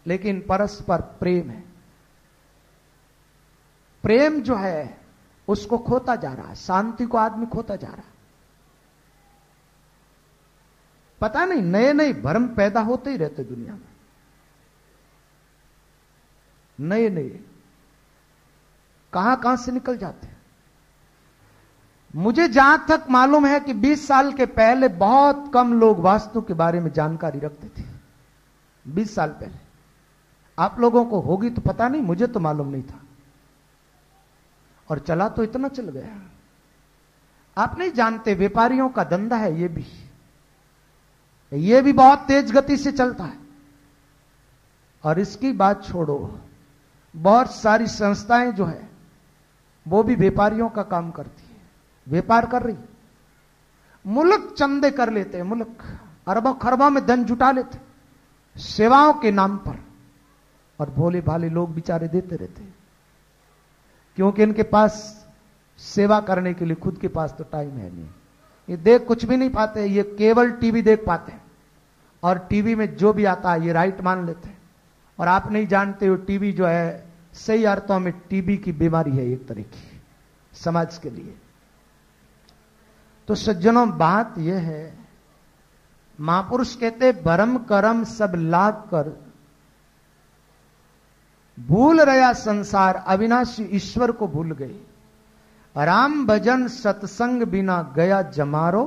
लेकिन परस्पर प्रेम है। प्रेम जो है उसको खोता जा रहा है, शांति को आदमी खोता जा रहा है। पता नहीं नए नए भ्रम पैदा होते ही रहते दुनिया में, नए नए कहां कहां से निकल जाते हैं। मुझे जहां तक मालूम है कि 20 साल के पहले बहुत कम लोग वास्तु के बारे में जानकारी रखते थे। 20 साल पहले, आप लोगों को होगी तो पता नहीं, मुझे तो मालूम नहीं था, और चला तो इतना चल गया। आप नहीं जानते व्यापारियों का धंधा है ये भी बहुत तेज गति से चलता है। और इसकी बात छोड़ो, बहुत सारी संस्थाएं जो है वो भी व्यापारियों का काम करती है, व्यापार कर रही। मुल्क चंदे कर लेते हैं, मुल्क अरबों खरबों में धन जुटा लेते सेवाओं के नाम पर, और भोले भाले लोग बेचारे देते रहते हैं, क्योंकि इनके पास सेवा करने के लिए खुद के पास तो टाइम है नहीं। ये देख कुछ भी नहीं पाते, ये केवल टीवी देख पाते हैं, और टीवी में जो भी आता है ये राइट मान लेते हैं। और आप नहीं जानते हो टीवी जो है सही अर्थों में टीबी की बीमारी है एक तरह की समाज के लिए। तो सज्जनों बात यह है, महापुरुष कहते भरम करम सब लाग कर, भूल रहा संसार अविनाशी ईश्वर को भूल गए। राम भजन सत्संग बिना गया जमारो,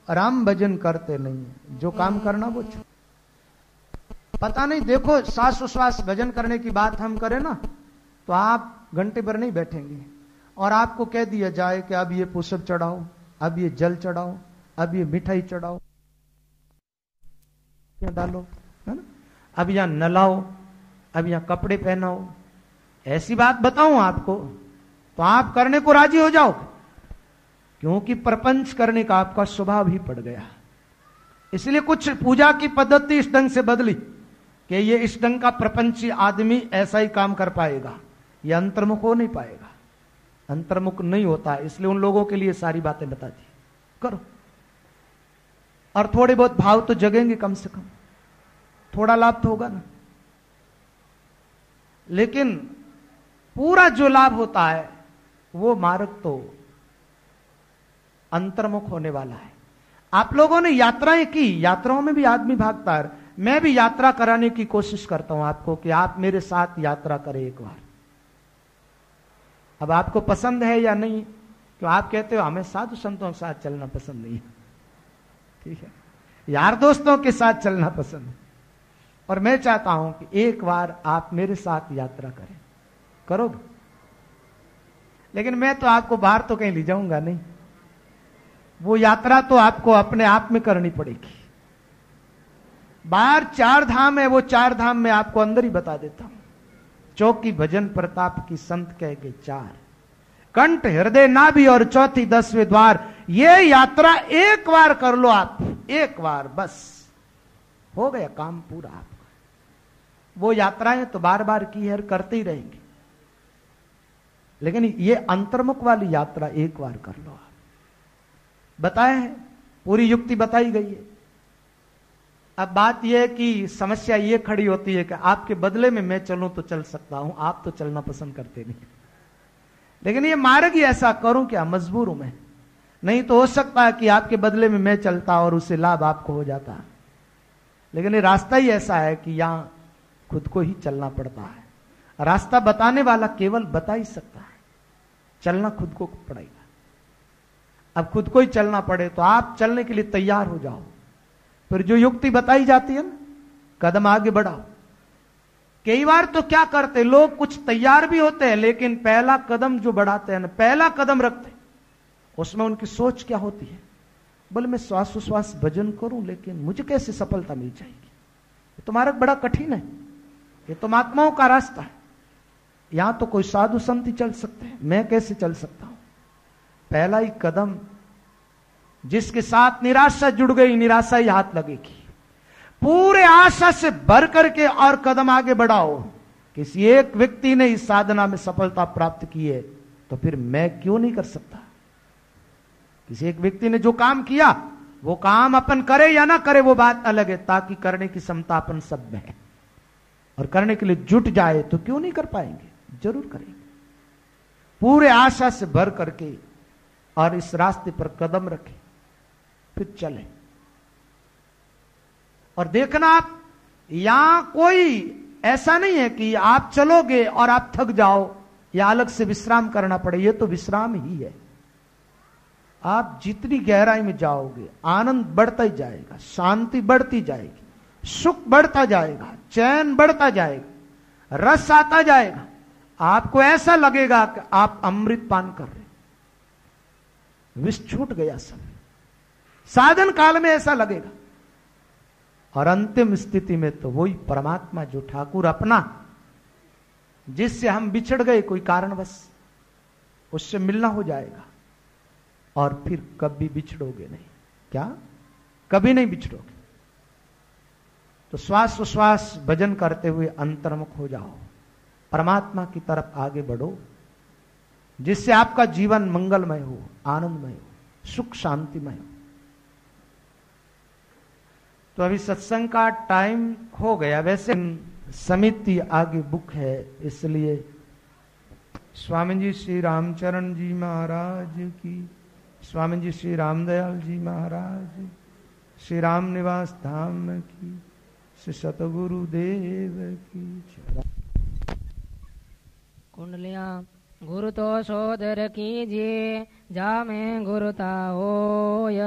राम भजन करते नहीं, जो काम करना वो छो। पता नहीं, देखो श्वास उश्वास भजन करने की बात हम करें ना तो आप घंटे भर नहीं बैठेंगे, और आपको कह दिया जाए कि अब ये पुष्प चढ़ाओ, अब ये जल चढ़ाओ, अब ये मिठाई चढ़ाओ, डालो, है ना, अब यहां नलाओ, अब यहां कपड़े पहनाओ, ऐसी बात बताऊं आपको तो आप करने को राजी हो जाओ, क्योंकि प्रपंच करने का आपका स्वभाव ही पड़ गया। इसलिए कुछ पूजा की पद्धति इस ढंग से बदली कि ये इस ढंग का प्रपंची आदमी ऐसा ही काम कर पाएगा, ये अंतर्मुख हो नहीं पाएगा, अंतर्मुख नहीं होता है। इसलिए उन लोगों के लिए सारी बातें बता दी, करो, और थोड़े बहुत भाव तो जगेंगे, कम से कम थोड़ा लाभ तो होगा ना। लेकिन पूरा जो लाभ होता है वो मार्ग तो अंतर्मुख होने वाला है। आप लोगों ने यात्राएं की, यात्राओं में भी आदमी भागता है। मैं भी यात्रा कराने की कोशिश करता हूं आपको कि आप मेरे साथ यात्रा करें एक बार। अब आपको पसंद है या नहीं, तो आप कहते हो हमें साधु संतों के साथ चलना पसंद नहीं है, ठीक है, यार दोस्तों के साथ चलना पसंद है। और मैं चाहता हूं कि एक बार आप मेरे साथ यात्रा करें, करोगे? लेकिन मैं तो आपको बाहर तो कहीं ले जाऊंगा नहीं, वो यात्रा तो आपको अपने आप में करनी पड़ेगी। बाहर 4 धाम है, वो 4 धाम में आपको अंदर ही बता देता हूं। चौकी भजन प्रताप की संत कह के 4, कंठ हृदय नाभि और चौथी 10वें द्वार। ये यात्रा एक बार कर लो आप, एक बार बस, हो गया काम पूरा आपका। वो यात्राएं तो बार बार की है, करते ही रहेंगे, लेकिन ये अंतर्मुख वाली यात्रा एक बार कर लो आप। बताए हैं, पूरी युक्ति बताई गई है। अब बात यह है कि समस्या ये खड़ी होती है कि आपके बदले में मैं चलूं तो चल सकता हूं, आप तो चलना पसंद करते नहीं। लेकिन ये मार्ग ही ऐसा, करूं क्या, मजबूर हूं मैं। नहीं तो हो सकता है कि आपके बदले में मैं चलता और उससे लाभ आपको हो जाता, लेकिन ये रास्ता ही ऐसा है कि यहां खुद को ही चलना पड़ता है। रास्ता बताने वाला केवल बता ही सकता है, चलना खुद को पड़ेगा। अब खुद को ही चलना पड़े तो आप चलने के लिए तैयार हो जाओ। फिर जो युक्ति बताई जाती है ना, कदम आगे बढ़ाओ। कई बार तो क्या करते लोग, कुछ तैयार भी होते हैं लेकिन पहला कदम जो बढ़ाते हैं ना, पहला कदम रखते, उसमें उनकी सोच क्या होती है, बोले मैं श्वास उश्वास भजन करूं लेकिन मुझे कैसे सफलता मिल जाएगी, ये तो मार्ग बड़ा कठिन है, ये तो महात्माओं का रास्ता है, यहां तो कोई साधु संत ही चल सकते हैं, मैं कैसे चल सकता हूं। पहला ही कदम, जिसके साथ निराशा जुड़ गई, निराशा ही हाथ लगेगी। पूरे आशा से भर करके और कदम आगे बढ़ाओ। किसी एक व्यक्ति ने इस साधना में सफलता प्राप्त की है तो फिर मैं क्यों नहीं कर सकता। किसी एक व्यक्ति ने जो काम किया वो काम अपन करे या ना करे वो बात अलग है, ताकि करने की क्षमता अपन सब में है और करने के लिए जुट जाए तो क्यों नहीं कर पाएंगे, जरूर करेंगे। पूरे आशा से भर करके और इस रास्ते पर कदम रखें, फिर चलें। और देखना आप, यहां कोई ऐसा नहीं है कि आप चलोगे और आप थक जाओ या अलग से विश्राम करना पड़े, ये तो विश्राम ही है। आप जितनी गहराई में जाओगे आनंद बढ़ता ही जाएगा, शांति बढ़ती जाएगी, सुख बढ़ता जाएगा, चैन बढ़ता जाएगा, रस आता जाएगा। आपको ऐसा लगेगा कि आप अमृत पान कर रहे, विष छूट गया सब। साधन काल में ऐसा लगेगा और अंतिम स्थिति में तो वही परमात्मा जो ठाकुर अपना, जिससे हम बिछड़ गए कोई कारणवश, उससे मिलना हो जाएगा और फिर कभी बिछड़ोगे नहीं। क्या? कभी नहीं बिछड़ोगे। तो श्वास उश्वास भजन करते हुए अंतर्मुख हो जाओ, परमात्मा की तरफ आगे बढ़ो, जिससे आपका जीवन मंगलमय हो, आनंदमय हो, सुख शांतिमय हो। तो अभी सत्संग का टाइम हो गया। वैसे समिति आगे बुक है, इसलिए स्वामी जी श्री रामचरण जी महाराज की, स्वामी जी श्री रामदयाल जी महाराज, श्री राम निवास धाम की, श्री सतगुरु देव की। कुंडलियां गुरु तो सोदर कीजिए, जा में गुरुता होय।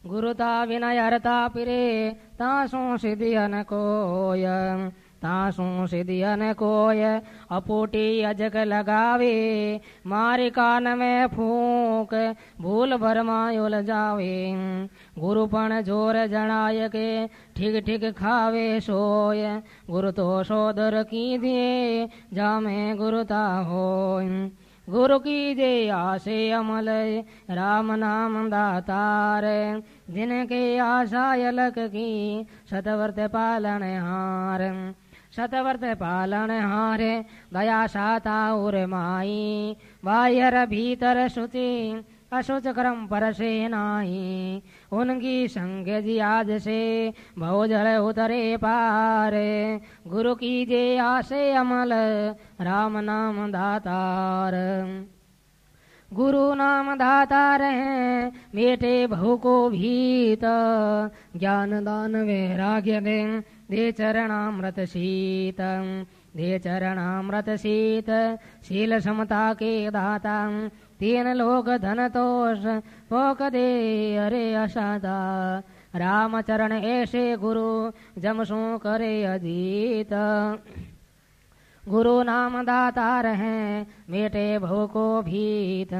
गुरुता विनय हरता पिरे, तासों सिद्धियन कोय, तासों सिद्धियन कोय। अपूटी अजक लगावे, मारे कान में फूक, भूल भरमा उलझावे। गुरुपण जोर जनाय के, ठीक ठीक खावे सोय। गुरु तो सोदर कीजिए, जा में गुरुता होय। गुरु की जय आसे अमल, राम नाम दातार। जिनके आशा अलक की, शतवर्त पालन हार। शतवर्त पालन हार, दया साता उर माई। बाहर भीतर शुचि, अशुच क्रम पर से नाही। उनकी संग जी आज से, भवजल उतरे पार। गुरु की जय आसे अमल, राम नाम दातार। गुरु नाम दातार हैं, बेटे बहु को भीत। ज्ञान दान वैराग्य दे चरणामृत शीत। दे चरणामृत शीत, शील समता के दाता। तीन लोक धन तोष, पोक दे अरे असादा। रामचरण ऐसे गुरु, जमसों करे अजीत। गुरु नाम दातार हैं, मेटे भव को भीत।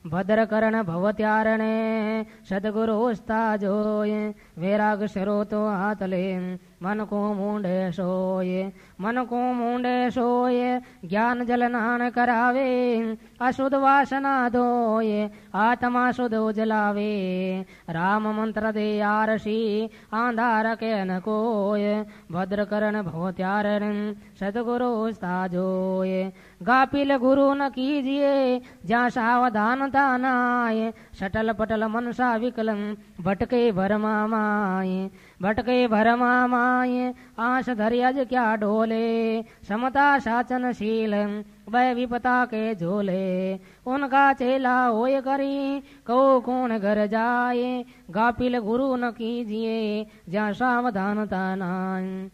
भद्र करण भव त्यारणे, सदगुरु उस्ता जोय। वैराग शरो तो हाथ ले, मन को मूंडे सोए। मन को मूंडे सोए, ज्ञान जल नान करावे। अशुद्ध वासना धोए, आत्मा शुद्ध उजलावे। राम मंत्र दे आरसी, आंधार के न कोय। भद्र करण भव त्यारण, सदगुरु उस्ता जोय। गापिल गुरु न कीजिए, जहाँ सावधान जानता नाय, सटल पटल मनसा विकलम भटके भरमा माय, भटके भरमा माय, आश धरियज क्या ढोले, समता साचन शील वह विपता के झोले, उनका चेला होय करी कहो कौन घर जाए, गापिल गुरु न कीजिए जहाँ सावधानता नाय।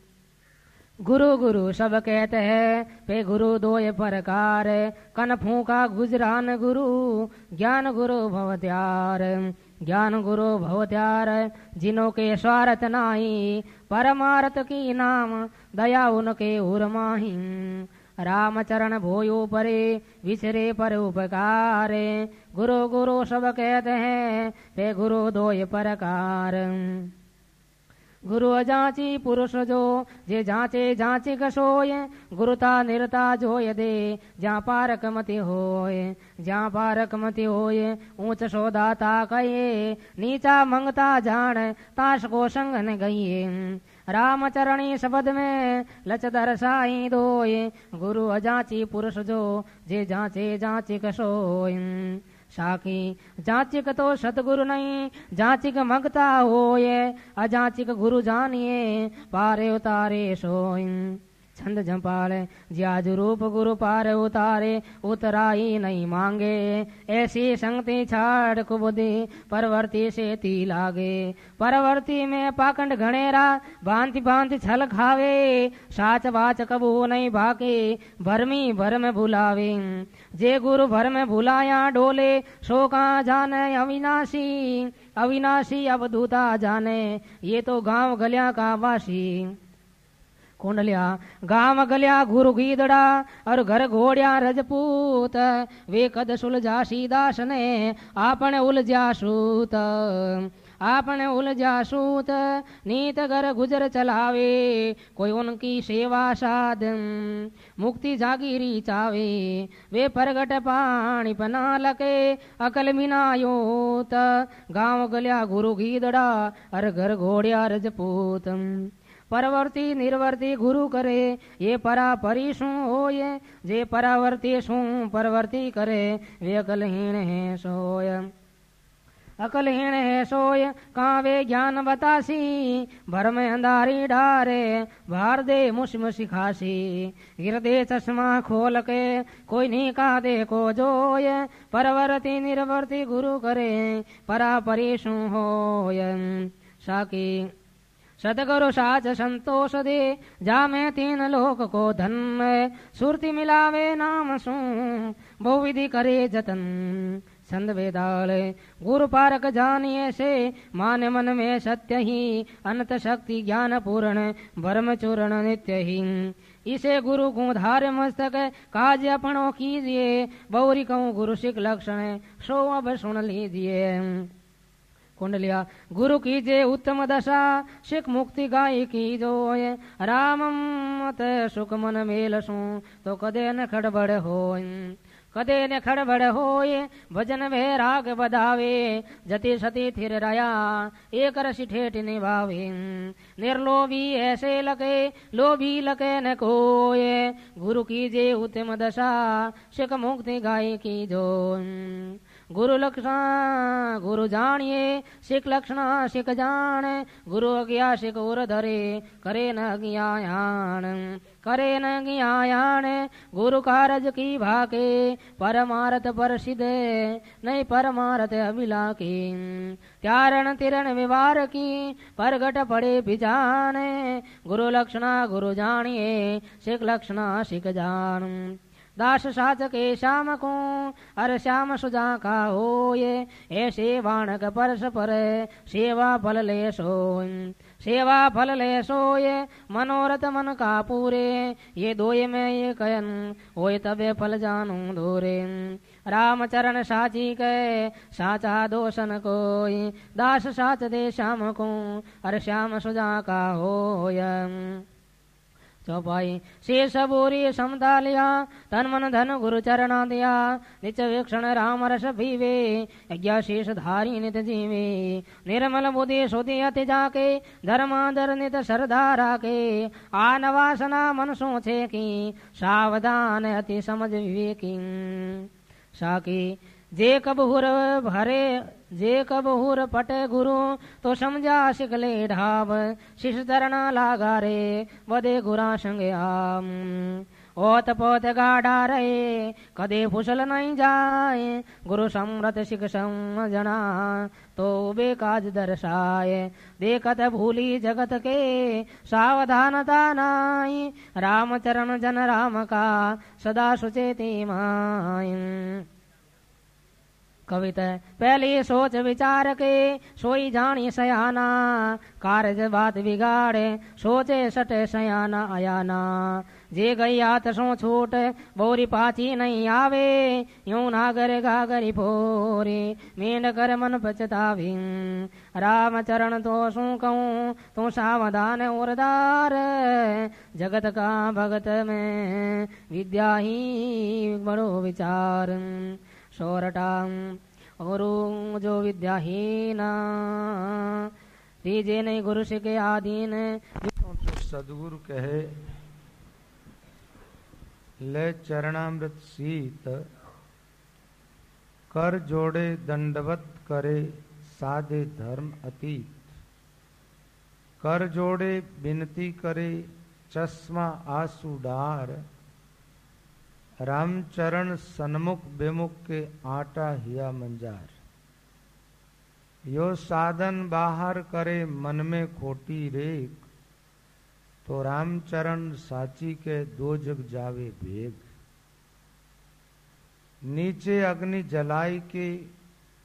गुरु गुरु सब कहते हैं पे गुरु दो ये प्रकार, कन फूका गुजरान गुरु ज्ञान गुरु भवत्यार, ज्ञान गुरु भवत्यार जिनों के स्वार्थ नाही, परमार्थ की नाम दया उनके उर्माही, रामचरण भोयो परे विचरे पर उपकार, गुरु गुरु सब कहते हैं पे गुरु दो ये प्रकार। गुरु अजाची पुरुष जो जे जाचे जाचे कसोय, गुरुता निरता जोय दे जहाँ पारक मति होय, जहाँ पारक मति होय, ऊंच सोदाता कहे नीचा मंगता जान ताश को संग न गईये, रामचरणी शब्द में लचदर साई दोय, गुरु अजाची पुरुष जो जे जाचे जाचे कसोय, साकी जाचिक तो सतगुरु नहीं, जाचिक मगता होए, अजाचिक गुरु जानिए पारे उतारे सोई, छंद जंपाले ज्याज रूप गुरु पार उतारे, उतराई नहीं मांगे, ऐसी संगति छाड़ कुबुद्धि परवर्ती से ती लागे, परवर्ती में पाखंड घनेरा भांति भांति छल खावे, साच बाच कबू नहीं भाके भरमी भर में भुलावे, जे गुरु भर में भुलाया डोले सो कहाँ जाने अविनाशी, अविनाशी अब दूता जाने ये तो गांव गलिया का वासी, कुंडलिया गांव गलिया गुरु गीदड़ा और घर घोड़िया रजपूत, वे कद सुलझा सीदास ने आपने उलझा सूत, आपने उलझा सूत, नीत घर गुजर चलावे, कोई उनकी सेवा साधन मुक्ति जागीरी चावे, वे परगट पानी पना लके अकल मिनायोत, गांव गलिया गुरु गीदड़ा और घर घोड़िया रजपूत, परवर्ती निर्वर्ती गुरु करे ये परा परी शू होय, जे परावर्ती शू परवर्ती करे वे अकलहीन है सोय, अकलहीन है सोय कावे ज्ञान बतासी, भर में अंधारी डारे भार दे मुश मुशी खासी, गिरदे चश्मा खोल के कोई नहीं का दे को जोय, परवर्ती निर्वर्ती गुरु करे परा परी शू होय, साकी सतगुरु साच संतोष दे जा में तीन लोक को धन, सुरति मिलावे नाम सू बहुविधि करे जतन, छंद वेदाल गुरु पारक जानिए से मान मन में सत्य ही, अनंत शक्ति ज्ञान पूर्ण भरम चूर्ण नित्य ही, इसे गुरु को धारे मस्तक काज अपनों कीजिए, बहुरी कहूँ गुरु सिख लक्षण सो अब सुन लीजिए, कुंडलिया गुरु कीजे उत्तम दशा सिख मुक्ति गाय की जोय, राम मत सुख मन मेल सू तो कदे न खड़बड़ होय, कदे न खड़बड़ होय, भजन वे राग बधावे, जति सती थिर रया एक रसी ठेठ निभावे, निर्लोभी ऐसे लके लोभी लके न कोय, गुरु कीजे उत्तम दशा सिख मुक्ति गाय की जोय, गुरु लक्षण गुरु जानिए सिख लक्षणा सिख जाने, गुरु अज्ञा सिख उर धरे करे न ज्ञान, करे न ज्ञान, गुरु कारज की भाके परमारथ प्रसिद्ध नहीं परमारथ अभिला की, त्यारण तिरण विवार की परगट पड़े बिजाने, गुरु लक्षणा गुरु जानिए सिख लक्षणा सिख जान, दास साच के श्याम को अर श्याम सुजा का होये, ऐसे बाणक परस पर सेवा फल ले सोय, सेवा फल ले सोये मनोरथ मन का पूरे, ये दोये में ये कयन होय तबे फल जानू दोरे, रामचरण साची कह साचा दोषन कोई, दास साच दे श्याम को अर श्याम सुजा का होय, चौपाई शेष बोरी समता लिया तन मन धन गुरु चरणा दिया, निच वीक्षण राम रस पीवे यज्ञ शेष धारी नित जीवे, निर्मल बुद्धि सुधि अति जाके धर्मादर नित श्रद्धा राखे, आन वासना मन सोचे की सावधान अति समझ विवेकी, साकी जे कब हुर भरे जे कब हुर पटे गुरु तो समझा शिकले ढाब शिष तरना लागा रे वदे गुरा संग आम ओत पोत गाढ़ा रहे कदे फुसल नहीं जाए गुरु समृत शिख समझना तो बे काज दर्शाए देखत भूली जगत के सावधानता नाई रामचरण जन राम का सदा सुचेती माई कविता पहले सोच विचार के सोई जानी सयाना कारज बात बिगाड़े सोचे सटे सयाना अयाना जे गई हाथ सो छूट बोरी पाची नहीं आवे यूं नागर गागरी फोरी मींड कर मन पछतावी राम चरण तो सू कहूँ तू सावधान उरदार जगत का भगत में विद्या ही बड़ो विचार सोरटा और जो विद्याहीना रीजे नहीं गुरु के आधीन तो सदगुरु कहे ले चरणामृत सीत कर जोड़े दंडवत करे साधे धर्म अतीत कर जोड़े विनती करे चश्मा आंसू डार रामचरण सन्मुख विमुख के आटा हिया मंजार यो साधन बाहर करे मन में खोटी रेख तो रामचरण साची के दो जग जावे भेग नीचे अग्नि जलाई के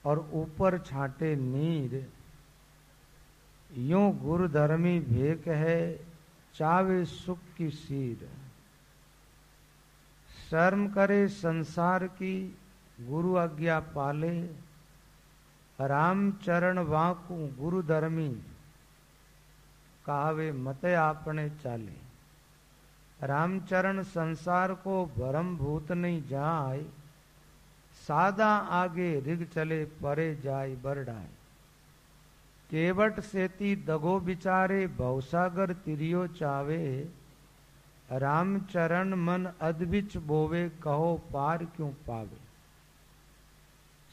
और ऊपर छाटे नीर यूं गुरु धर्मी भेक है चावे सुख की सीर शर्म करे संसार की गुरु आज्ञा पाले रामचरण वाकू गुरु धर्मी कहावे मते आपने चाले रामचरण संसार को भरम भूत नहीं जाए सादा आगे रिग चले परे जाय बरडाए केवट सेती दगो बिचारे भवसागर तिरियो चावे रामचरण मन अदबिच बोवे कहो पार क्यों पावे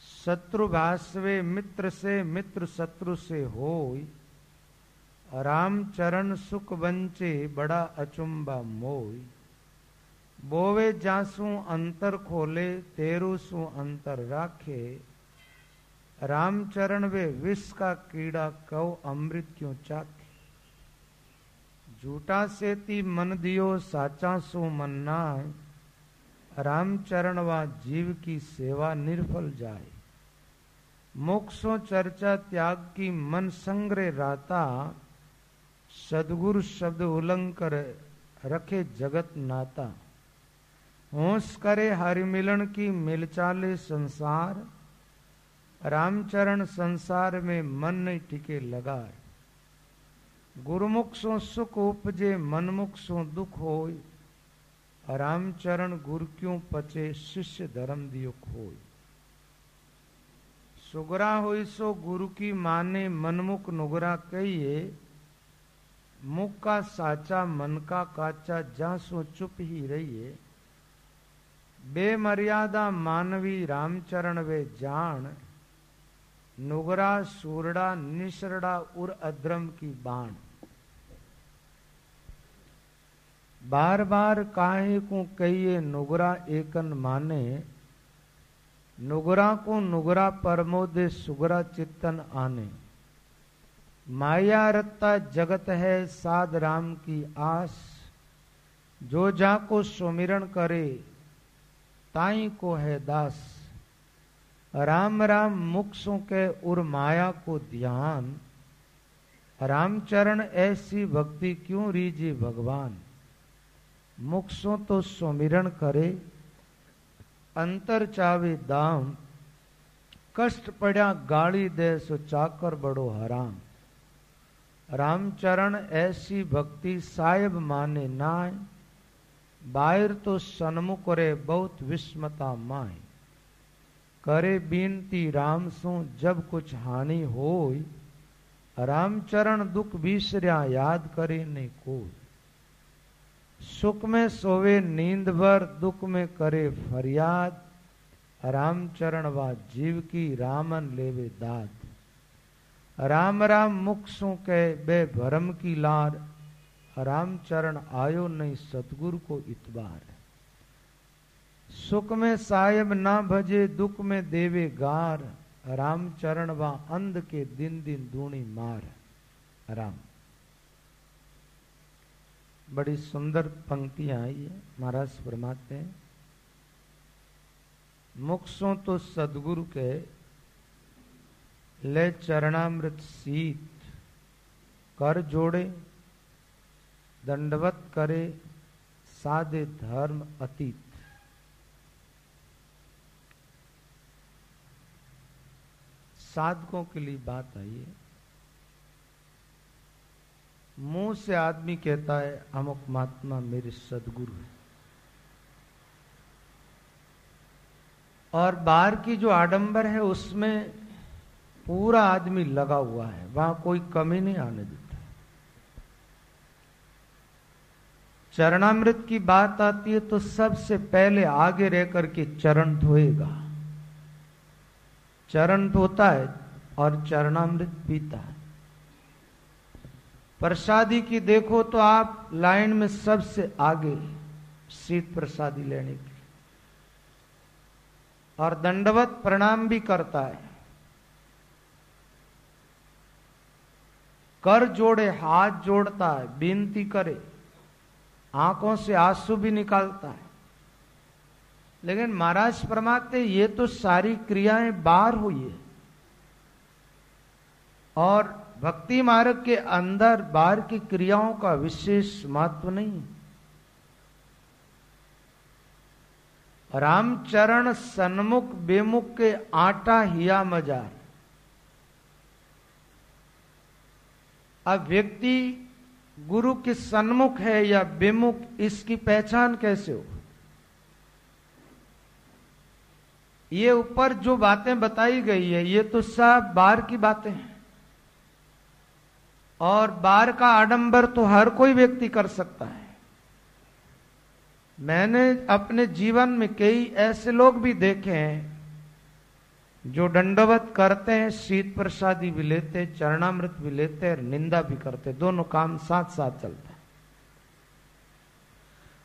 शत्रु भासवे मित्र से मित्र शत्रु से होय रामचरण सुख बंचे बड़ा अचुंबा मोय बोवे जासू अंतर खोले तेरू सु अंतर राखे रामचरण वे विष का कीड़ा कहो अमृत क्यों चाखे झूठा सेती मन दियो साचा सो मन नाय रामचरण वा जीव की सेवा निर्फल जाए मोक्षो चर्चा त्याग की मन संग्रह राता सदगुरु शब्द उलंकर रखे जगत नाता होश करे हरि मिलन की मिल चाले संसार रामचरण संसार में मन नहीं टिके लगाए गुरुमुख सो सुख उपजे मनमुख सो दुख होय रामचरण गुरु क्यों पचे शिष्य धर्म दियो खोय सुगरा होई सो गुरु की माने मनमुख नुगरा कहिए मुख का साचा मन का काचा जा सो चुप ही रहिए बेमर्यादा मानवी रामचरण वे जान नुगरा सूरड़ा निसरड़ा उर अद्रम की बाण बार बार काहे को कहिए नुगरा एकन माने नुगरा को नुगरा परमोदे सुगरा चित्तन आने माया रत्ता जगत है साध राम की आस जो जाको सुमिरन करे ताई को है दास राम राम मुक्सों के उर माया को ध्यान रामचरण ऐसी भक्ति क्यों रीजे भगवान मुक्सों तो सुमिरन करे अंतर चावे दाम कष्ट पड़ा गाली दे सो चाकर बड़ो हराम रामचरण ऐसी भक्ति साहेब माने नाय बाहर तो सन्मुख रे बहुत विस्मता माय करे बीनती राम सो जब कुछ हानि होय रामचरण दुख बिसर्या याद करे नहीं कोई सुख में सोवे नींद भर दुख में करे फरियाद रामचरण वा जीव की रामन लेवे दाद। राम राम मुख सु कह बे भरम की लार। रामचरण आयो नहीं सतगुरु को इतबार। सुख में साहेब ना भजे दुख में देवे गार। रामचरण वा अंध के दिन दिन दूनी मार। राम। बड़ी सुंदर पंक्तियां आई है। महाराज फरमाते हैं मुख सो तो सदगुरु के ले चरणामृत सीत। कर जोड़े दंडवत करे साधे धर्म अतीत। साधकों के लिए बात आई है। मुंह से आदमी कहता है अमुक महात्मा मेरे सदगुरु है, और बाहर की जो आडंबर है उसमें पूरा आदमी लगा हुआ है, वहां कोई कमी नहीं आने देता। चरणामृत की बात आती है तो सबसे पहले आगे रह करके चरण धोएगा। चरण धोता है और चरणामृत पीता है। प्रसादी की देखो तो आप लाइन में सबसे आगे शीत प्रसादी लेने की, और दंडवत प्रणाम भी करता है। कर जोड़े हाथ जोड़ता है, विनती करे, आंखों से आंसू भी निकालता है। लेकिन महाराज फरमाते ये तो सारी क्रियाएं बाहर हुई है, और भक्ति मार्ग के अंदर बाहर की क्रियाओं का विशेष महत्व नहीं है। रामचरण सन्मुख बेमुख के आटा हिया मजार। अब व्यक्ति गुरु के सन्मुख है या बेमुख, इसकी पहचान कैसे हो? ये ऊपर जो बातें बताई गई है ये तो सब बाहर की बातें हैं, और बाहर का आडंबर तो हर कोई व्यक्ति कर सकता है। मैंने अपने जीवन में कई ऐसे लोग भी देखे हैं जो दंडवत करते हैं, शीत प्रसादी भी लेते, चरणामृत भी लेते और निंदा भी करते, दोनों काम साथ साथ चलता है।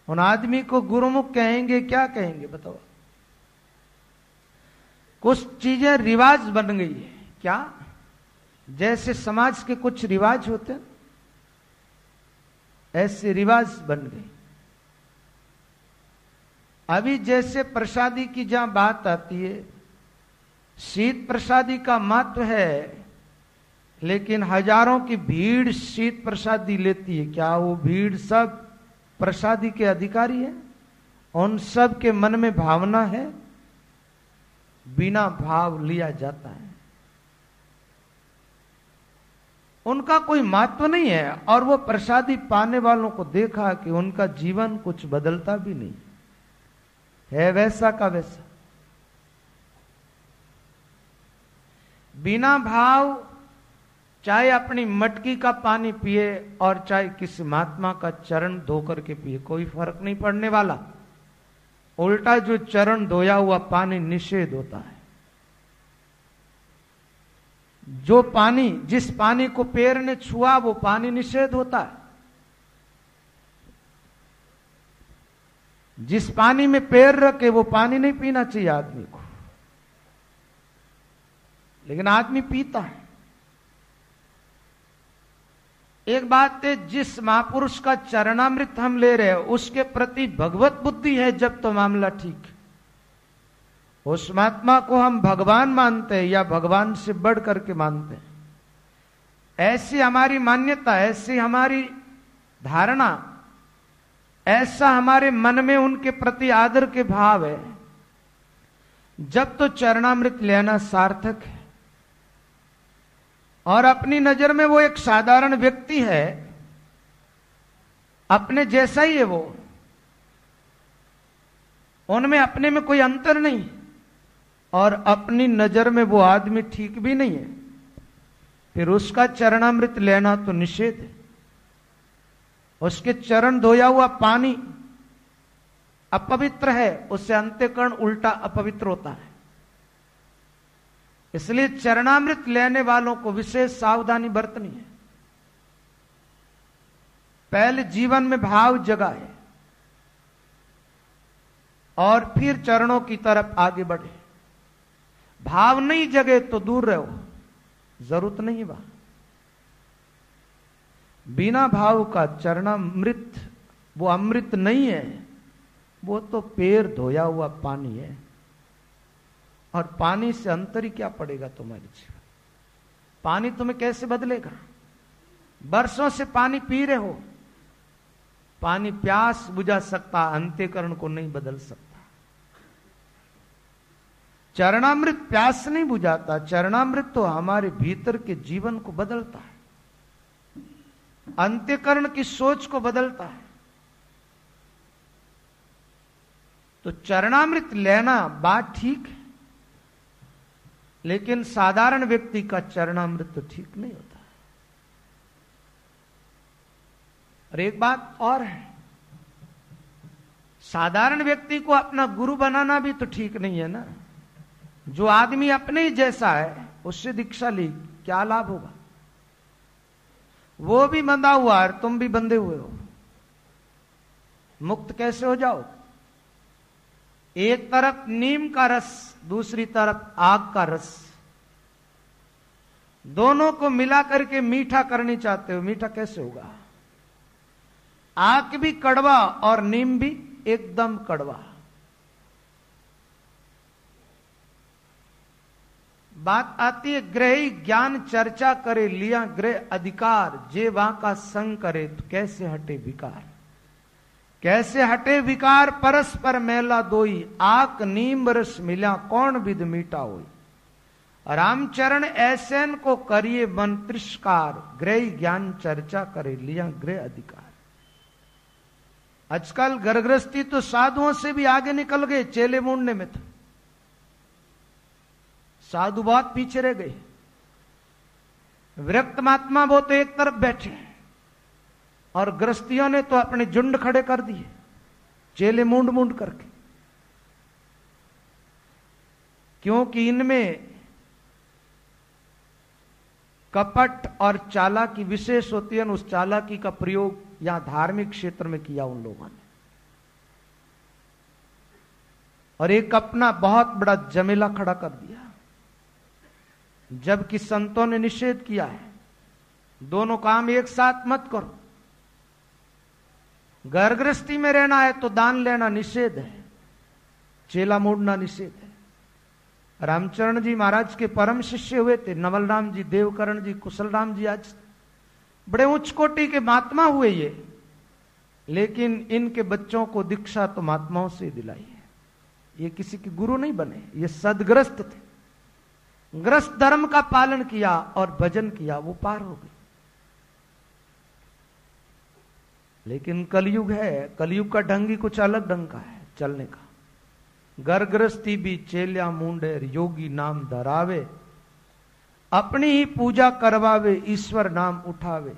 उन आदमी को गुरुमुख कहेंगे क्या कहेंगे बताओ? कुछ चीजें रिवाज बन गई है क्या? जैसे समाज के कुछ रिवाज होते हैं ऐसे रिवाज बन गए। अभी जैसे प्रसादी की जहां बात आती है, शीत प्रसादी का महत्व है, लेकिन हजारों की भीड़ शीत प्रसादी लेती है। क्या वो भीड़ सब प्रसादी के अधिकारी है? उन सब के मन में भावना है? बिना भाव लिया जाता है, उनका कोई महत्व नहीं है। और वो प्रसादी पाने वालों को देखा कि उनका जीवन कुछ बदलता भी नहीं है, वैसा का वैसा। बिना भाव चाहे अपनी मटकी का पानी पिए और चाहे किसी महात्मा का चरण धो करके पिए, कोई फर्क नहीं पड़ने वाला। उल्टा जो चरण धोया हुआ पानी निषेध होता है। जो पानी, जिस पानी को पैर ने छुआ वो पानी निषेध होता है। जिस पानी में पैर रखे वो पानी नहीं पीना चाहिए आदमी को, लेकिन आदमी पीता है। एक बात है, जिस महापुरुष का चरणामृत हम ले रहे हैं उसके प्रति भगवत बुद्धि है जब तो मामला ठीक। उस महात्मा को हम भगवान मानते हैं या भगवान से बढ़ करके मानते हैं, ऐसी हमारी मान्यता, ऐसी हमारी धारणा, ऐसा हमारे मन में उनके प्रति आदर के भाव है, जब तो चरणामृत लेना सार्थक है। और अपनी नजर में वो एक साधारण व्यक्ति है, अपने जैसा ही है वो, उनमें अपने में कोई अंतर नहीं, और अपनी नजर में वो आदमी ठीक भी नहीं है, फिर उसका चरणामृत लेना तो निषेध है। उसके चरण धोया हुआ पानी अपवित्र है, उससे अंतःकरण उल्टा अपवित्र होता है। इसलिए चरणामृत लेने वालों को विशेष सावधानी बरतनी है। पहले जीवन में भाव जगाए और फिर चरणों की तरफ आगे बढ़े। भाव नहीं जगे तो दूर रहो, जरूरत नहीं बा। बिना भाव का चरणामृत वो अमृत नहीं है, वो तो पैर धोया हुआ पानी है। और पानी से अंतर ही क्या पड़ेगा तुम्हारे जीवन? पानी तुम्हें कैसे बदलेगा? बरसों से पानी पी रहे हो, पानी प्यास बुझा सकता, अंतःकरण को नहीं बदल सकता। चरणामृत प्यास नहीं बुझाता, चरणामृत तो हमारे भीतर के जीवन को बदलता है, अंतःकरण की सोच को बदलता है। तो चरणामृत लेना बात ठीक है, लेकिन साधारण व्यक्ति का चरणामृत तो ठीक नहीं होता। और एक बात और है, साधारण व्यक्ति को अपना गुरु बनाना भी तो ठीक नहीं है ना। जो आदमी अपने ही जैसा है उससे दीक्षा ली, क्या लाभ होगा? वो भी बंधा हुआ है, तुम भी बंधे हुए हो, मुक्त कैसे हो जाओ? एक तरफ नीम का रस, दूसरी तरफ आग का रस, दोनों को मिला करके मीठा करनी चाहते हो, मीठा कैसे होगा? आग भी कड़वा और नीम भी एकदम कड़वा। बात आती है, ग्रही ज्ञान चर्चा करे, लिया ग्रह अधिकार, जे वहां का संग करे तो कैसे हटे विकार। कैसे हटे विकार, परस्पर मेला दोई, आक नीम रस मिला, कौन विद मीठा होई। रामचरण ऐसेन को करिए मन तिरस्कार, ग्रही ज्ञान चर्चा करे, लिया ग्रह अधिकार। आजकल घरगृहस्थी तो साधुओं से भी आगे निकल गए, चेले मूंढने में तो साधु बहुत पीछे रह गए। विरक्त महात्मा वो तो एक तरफ बैठे और गृहस्थियों ने तो अपने झुंड खड़े कर दिए, चेले मूंड मूंड करके। क्योंकि इनमें कपट और चालाकी विशेष होती है, उस चालाकी का प्रयोग यहां धार्मिक क्षेत्र में किया उन लोगों ने। और एक अपना बहुत बड़ा जमेला खड़ा कर दिया, जबकि संतों ने निषेध किया है, दोनों काम एक साथ मत करो। घर गृहस्थी में रहना है तो दान लेना निषेध है, चेला मूढ़ना निषेध है। रामचरण जी महाराज के परम शिष्य हुए थे, नवल राम जी, देवकरण जी, कुशल राम जी, आज बड़े उच्च कोटि के महात्मा हुए ये, लेकिन इनके बच्चों को दीक्षा तो महात्माओं से दिलाई है। ये किसी के गुरु नहीं बने, ये सदग्रस्त थे, ग्रस्त धर्म का पालन किया और भजन किया, वो पार हो गए। लेकिन कलयुग है, कलयुग का ढंग ही कुछ अलग ढंग का है चलने का। घर गृहस्थी भी चेल्या मूंढे, योगी नाम धरावे, अपनी ही पूजा करवावे, ईश्वर नाम उठावे,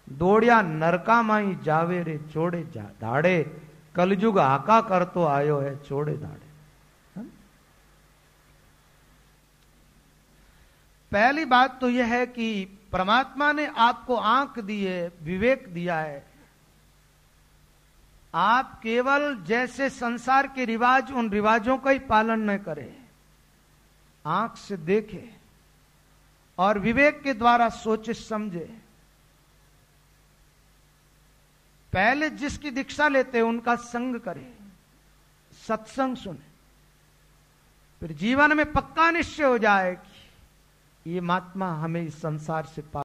दौड़िया नरका माई जावे रे, चोड़े दाड़े, कलयुग हाका कर तो आयो है चोड़े दाड़े। पहली बात तो यह है कि परमात्मा ने आपको आंख दी है, विवेक दिया है। आप केवल जैसे संसार के रिवाज, उन रिवाजों का ही पालन न करें, आंख से देखे और विवेक के द्वारा सोचे समझे। पहले जिसकी दीक्षा लेते उनका संग करें, सत्संग सुने, फिर जीवन में पक्का निश्चय हो जाए कि ये महात्मा हमें इस संसार से